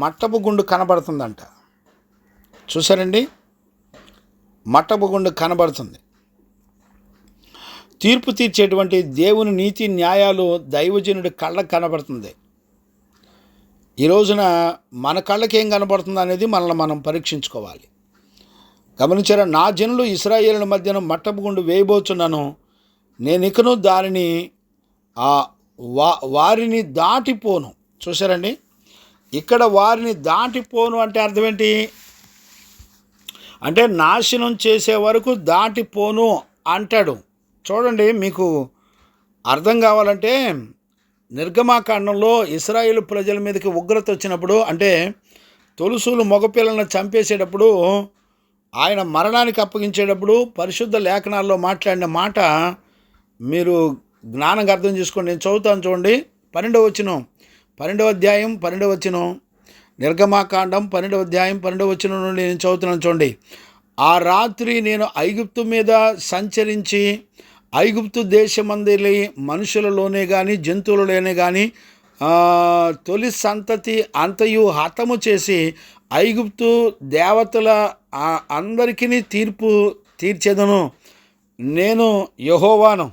మట్టపు గుండు కనబడుతుందంట. చూసారండి, మట్టపు గుండు కనబడుతుంది. తీర్పు తీర్చేటువంటి దేవుని నీతి న్యాయాలు దైవజనుడి కళ్ళకు కనబడుతుంది. ఈ రోజున మన కళ్ళకి ఏం కనబడుతుంది అనేది మనల్ని మనం పరీక్షించుకోవాలి. గమనించారా, నా జనులు ఇశ్రాయేలుల మధ్యన మట్టపు గుండు వేయబోచున్నాను, నేనికను దానిని వారిని దాటిపోను. చూసారండి, ఇక్కడ వారిని దాటిపోను అంటే అర్థం ఏంటి? అంటే నాశనం చేసే వరకు దాటిపోను అంటాడు. చూడండి, మీకు అర్థం కావాలంటే నిర్గమాకాండంలో ఇశ్రాయేలు ప్రజల మీదకి ఉగ్రత వచ్చినప్పుడు, అంటే తొలుసూలు మగపిల్లలను చంపేసేటప్పుడు, ఆయన మరణానికి అప్పగించేటప్పుడు పరిశుద్ధ లేఖనాల్లో మాట్లాడిన మాట మీరు జ్ఞానంగా అర్థం చేసుకోండి. నేను చదువుతాను, చూడండి. 12వ వచనం, 12వ అధ్యాయం 12వ వచనం, నిర్గమాకాండం 12వ అధ్యాయం 12వ వచనం నుండి నేను చదువుతున్నాను, చూడండి. ఆ రాత్రి నేను ఐగుప్తు మీద సంచరించి ఐగుప్తు దేశమందలి మనుషులలోనే కానీ జంతువులలోనే కానీ తొలి సంతతి అంతయు హతము చేసి ఐగుప్తు దేవతల అందరికీ తీర్పు తీర్చెదను. నేను యెహోవాను.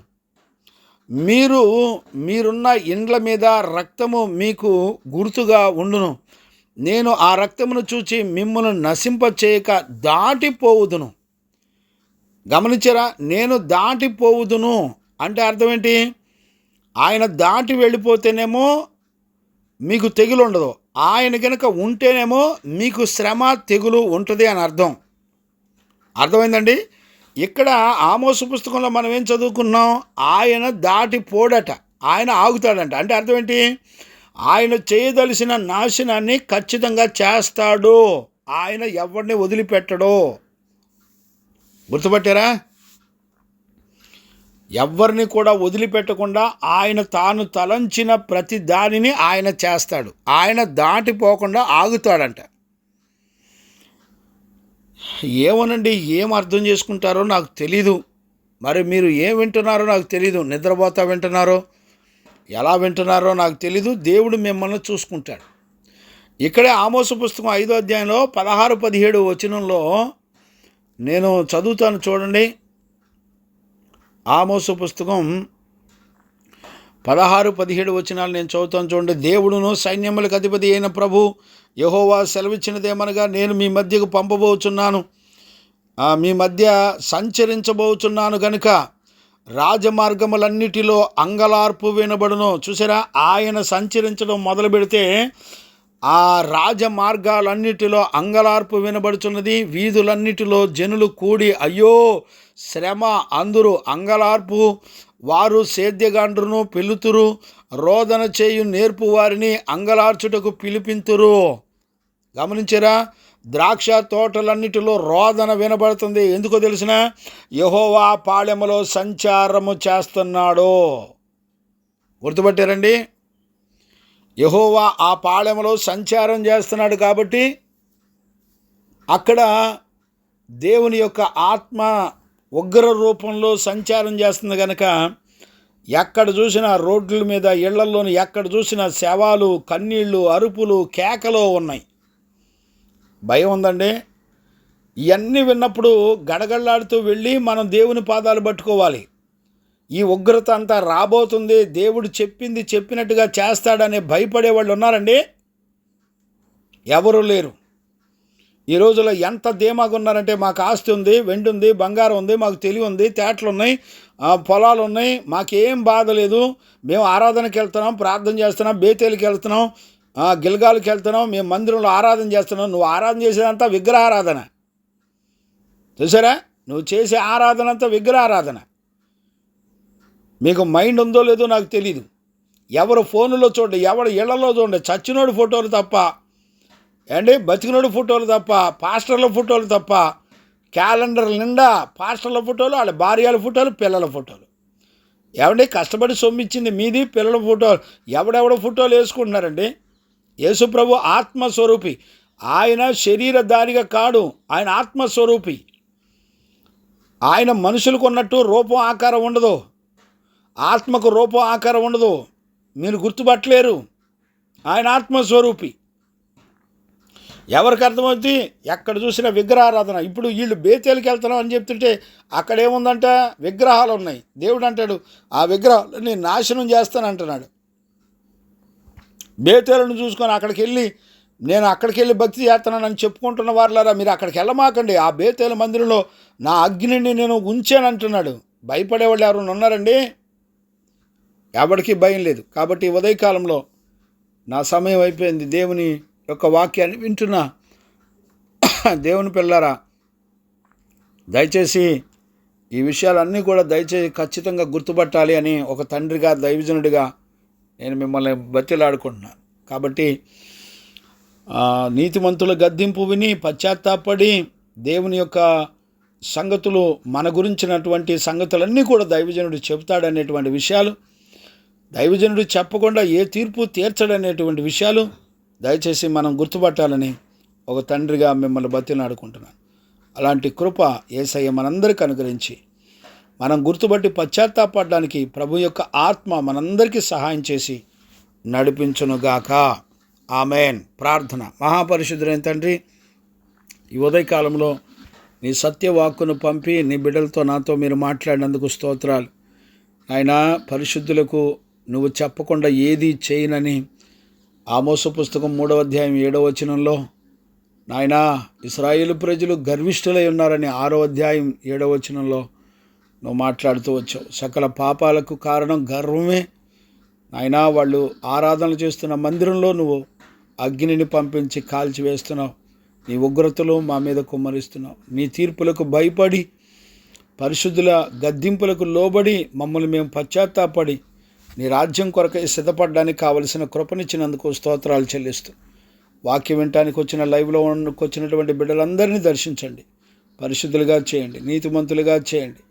మీరున్న ఇండ్ల మీద రక్తము మీకు గుర్తుగా ఉండును. నేను ఆ రక్తమును చూచి మిమ్మల్ని నశింపచేయక దాటిపోవుదును. గమనించారా, నేను దాటిపోవుదును అంటే అర్థం ఏంటి? ఆయన దాటి వెళ్ళిపోతేనేమో మీకు తెగులు ఉండదు, ఆయన కనుక ఉంటేనేమో మీకు శ్రమ తెగులు ఉంటుంది అని అర్థం. అర్థమైందండి? ఇక్కడ ఆమోసు పుస్తకంలో మనం ఏం చదువుకున్నాం? ఆయన దాటిపోడట, ఆయన ఆగుతాడంట. అంటే అర్థం ఏంటి? ఆయన చేయదలిసిన నాశనాన్ని ఖచ్చితంగా చేస్తాడు. ఆయన ఎవరిని వదిలిపెట్టడు. గుర్తుపట్టారా? ఎవరిని కూడా వదిలిపెట్టకుండా ఆయన తాను తలంచిన ప్రతి దానిని ఆయన చేస్తాడు. ఆయన దాటిపోకుండా ఆగుతాడంట. ఏమోనండి, ఏం అర్థం చేసుకుంటారో నాకు తెలీదు. మరి మీరు ఏం వింటున్నారో నాకు తెలీదు. నిద్రపోతా వింటున్నారో, ఎలా వింటున్నారో నాకు తెలీదు. దేవుడు మిమ్మల్ని చూసుకుంటాడు. ఇక్కడే ఆమోసు పుస్తకం 5వ అధ్యాయంలో 16-17 వచనంలో నేను చదువుతాను, చూడండి. ఆమోసు పుస్తకం 16-17 వచనాలు నేను చదువుతాను, చూడండి. దేవుడును సైన్యములకు అధిపతి అయిన ప్రభు యెహోవా సెలవిచ్చినదేమనగా, నేను మీ మధ్యకు పంపబోచున్నాను, మీ మధ్య సంచరించబోచున్నాను గనుక రాజమార్గములన్నిటిలో అంగలార్పు వినబడును. చూసారా, ఆయన సంచరించడం మొదలు పెడితే ఆ రాజమార్గాలన్నిటిలో అంగలార్పు వినబడుచున్నది. వీధులన్నిటిలో జనులు కూడి అయ్యో శ్రమ అందురు, అంగలార్పు. వారు సేద్యగాండ్రును పిలుతురు, రోదన చేయు నేర్పు వారిని అంగలార్చుటకు పిలిపింతురు. గమనించారా? ద్రాక్ష తోటలన్నిటిలో రోదన వినబడుతుంది. ఎందుకో తెలిసిన? యెహోవా పాళెములో సంచారము చేస్తున్నాడు. గుర్తుపట్టారండి? యెహోవా ఆ పాళెములో సంచారం చేస్తున్నాడు కాబట్టి అక్కడ దేవుని యొక్క ఆత్మ ఉగ్ర రూపంలో సంచారం చేస్తుంది కనుక ఎక్కడ చూసినా రోడ్ల మీద, ఇళ్లల్లోనూ ఎక్కడ చూసినా శవాలు, కన్నీళ్ళు, అరుపులు, కేకలు ఉన్నాయి. భయం ఉందండి. ఇవన్నీ విన్నప్పుడు గడగడలాడుతూ వెళ్ళి మనం దేవుని పాదాలు పట్టుకోవాలి. ఈ ఉగ్రత అంతా రాబోతుంది, దేవుడు చెప్పింది చెప్పినట్టుగా చేస్తాడనే భయపడే వాళ్ళు ఉన్నారండి? ఎవరు లేరు. ఈ రోజులో ఎంత ధీమాగా ఉన్నారంటే, మాకు ఆస్తి ఉంది, వెండి ఉంది, బంగారం ఉంది, మాకు తెలివి ఉంది, తేటలు ఉన్నాయి, పొలాలు ఉన్నాయి, మాకేం బాధ లేదు, మేము ఆరాధనకి వెళ్తున్నాం, ప్రార్థన చేస్తున్నాం, బేతేలుకి వెళ్తున్నాం, గిల్గాల్కి వెళ్తున్నాం, మేము మందిరంలో ఆరాధన చేస్తున్నాం. నువ్వు ఆరాధన చేసేదంతా విగ్రహారాధన. చూసారా? నువ్వు చేసే ఆరాధన అంతా విగ్రహారాధన. మీకు మైండ్ ఉందో లేదో నాకు తెలీదు. ఎవరు ఫోన్లో చూడండి, ఎవరు ఇళ్లలో చూడండి, చచ్చినోడు ఫోటోలు తప్ప, బతికినోడు ఫోటోలు తప్ప, పాస్టర్ల ఫోటోలు తప్ప, క్యాలెండర్ నిండా పాస్టర్ల ఫోటోలు, వాళ్ళ భార్యల ఫోటోలు, పిల్లల ఫోటోలు. కష్టపడి సొమ్మిచ్చింది మీది, పిల్లల ఫోటోలు. ఎవడెవడ ఫోటోలు వేసుకుంటున్నారండి? యేసుప్రభు ఆత్మస్వరూపి. ఆయన శరీరధారిగా కాడు, ఆయన ఆత్మస్వరూపి. ఆయన మనుషులకు ఉన్నట్టు రూపం ఆకారం ఉండదు, ఆత్మకు రూపం ఆకారం ఉండదు. మీరు గుర్తుపట్టలేరు. ఆయన ఆత్మస్వరూపి. ఎవరికి అర్థమవుతుంది? ఎక్కడ చూసినా విగ్రహారాధన. ఇప్పుడు వీళ్ళు బేతేలుకి వెళ్తున్నాం అని చెప్తుంటే అక్కడ ఏముందంట? విగ్రహాలు ఉన్నాయి. దేవుడు అంటాడు, ఆ విగ్రహాలని నాశనం చేస్తానంటున్నాడు. బేతేలను చూసుకొని నేను అక్కడికి వెళ్ళి భక్తి చేస్తున్నానని చెప్పుకుంటున్న వారులారా, మీరు అక్కడికి వెళ్ళమాకండి. ఆ బేతేలు మందిరంలో నా అగ్నిని నేను ఉంచానంటున్నాడు. భయపడేవాళ్ళు ఎవరు ఉన్నారండి? ఎవరికి భయం లేదు. కాబట్టి ఉదయకాలంలో నా సమయం అయిపోయింది. దేవుని యొక్క వాక్యాన్ని వింటున్నా దేవుని పిల్లారా, దయచేసి ఈ విషయాలన్నీ కూడా దయచేసి ఖచ్చితంగా గుర్తుపట్టాలి అని ఒక తండ్రిగా, దైవజనుడిగా నేను మిమ్మల్ని బతిలాడుకుంటున్నాను. కాబట్టి నీతిమంతుల గద్దింపు విని పశ్చాత్తాపడి దేవుని యొక్క సంగతులు, మన గురించినటువంటి సంగతులన్నీ కూడా దైవజనుడు చెబుతాడనేటువంటి విషయాలు, దైవజనుడు చెప్పకుండా ఏ తీర్పు తీర్చడనేటువంటి విషయాలు దయచేసి మనం గుర్తుపట్టాలని ఒక తండ్రిగా మిమ్మల్ని బతిలాడుకుంటున్నాను. అలాంటి కృప యేసయ్య మనందరికీ అనుగ్రహించి మనం గుర్తుపట్టి పశ్చాత్తాపడడానికి ప్రభు యొక్క ఆత్మ మనందరికీ సహాయం చేసి నడిపించునుగాక. ఆమెన్. ప్రార్థన. మహాపరిశుద్ధుడైన తండ్రి, ఈ ఉదయకాలంలో నీ సత్యవాక్కును పంపి నీ బిడ్డలతో నాతో మీరు మాట్లాడినందుకు స్తోత్రాలు. ఆయన పరిశుద్ధులకు నువ్వు చెప్పకుండా ఏది చేయనని ఆమోసు పుస్తకం 3వ అధ్యాయం 7వ వచనంలో, నాయన ఇశ్రాయేలు ప్రజలు గర్విష్ఠులై ఉన్నారని 6వ అధ్యాయం 7వ వచనంలో నువ్వు మాట్లాడుతూ వచ్చావు. సకల పాపాలకు కారణం గర్వమే. నాయన వాళ్ళు ఆరాధనలు చేస్తున్న మందిరంలో నువ్వు అగ్నిని పంపించి కాల్చివేస్తున్నావు. నీ ఉగ్రతలు మా మీద కుమ్మరిస్తున్నావు. నీ తీర్పులకు భయపడి, పరిశుద్ధుల గద్దింపులకు లోబడి మమ్మల్ని మేము పశ్చాత్తాపడి నీ రాజ్యం కొరకై సిద్ధపడడానికి కావలసిన కృపనిచ్చినందుకు స్తోత్రాలు చెల్లిస్తూ, వాక్యం వినటానికి వచ్చిన లైవ్లో వచ్చినటువంటి బిడ్డలందరినీ దర్శించండి, పరిశుద్ధులుగా చేయండి, నీతిమంతులుగా చేయండి.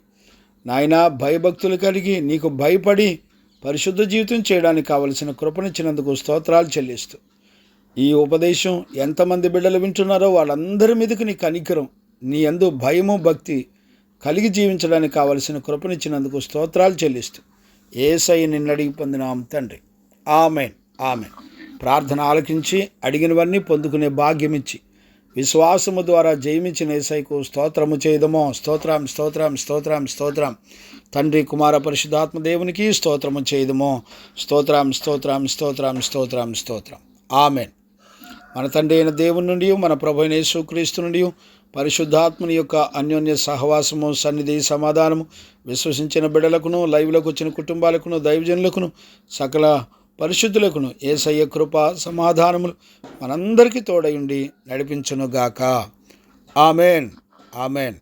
నాయన భయభక్తులు కలిగి నీకు భయపడి పరిశుద్ధ జీవితం చేయడానికి కావలసిన కృపనిచ్చినందుకు స్తోత్రాలు చెల్లిస్తూ, ఈ ఉపదేశం ఎంతమంది బిడ్డలు వింటున్నారో వాళ్ళందరి మీదకి నీ కనికరం, నీ యందు భయము భక్తి కలిగి జీవించడానికి కావలసిన కృపనిచ్చినందుకు స్తోత్రాలు చెల్లిస్తూ యేసయ్య నిన్ను అడిగి పొందినాం తండ్రి. ఆమెన్. ఆమెన్. ప్రార్థన ఆలకించి అడిగినవన్నీ పొందుకునే భాగ్యమిచ్చి విశ్వాసము ద్వారా జయమించిన యేసయ్యకు స్తోత్రము చేయదమో. స్తోత్రం, స్తోత్రం, స్తోత్రం, స్తోత్రం. తండ్రి, కుమార, పరిశుద్ధాత్మ దేవునికి స్తోత్రము చేయదమో. స్తోత్రం, స్తోత్రం, స్తోత్రం, స్తోత్రం, స్తోత్రం. ఆమెన్. మన తండ్రి అయిన దేవుని నుండి, మన ప్రభు అయిన యేసుక్రీస్తు నుండి, పరిశుద్ధాత్మని యొక్క అన్యోన్య సహవాసము, సన్నిధి, సమాధానము విశ్వసించిన బిడ్డలకును, లైవ్లోకి వచ్చిన కుటుంబాలకును, దైవజనులకును, సకల పరిశుద్ధులకును యేసయ్య కృప సమాధానములు మనందరికీ తోడయుండి నడిపించునుగాక. ఆమెన్. ఆమెన్.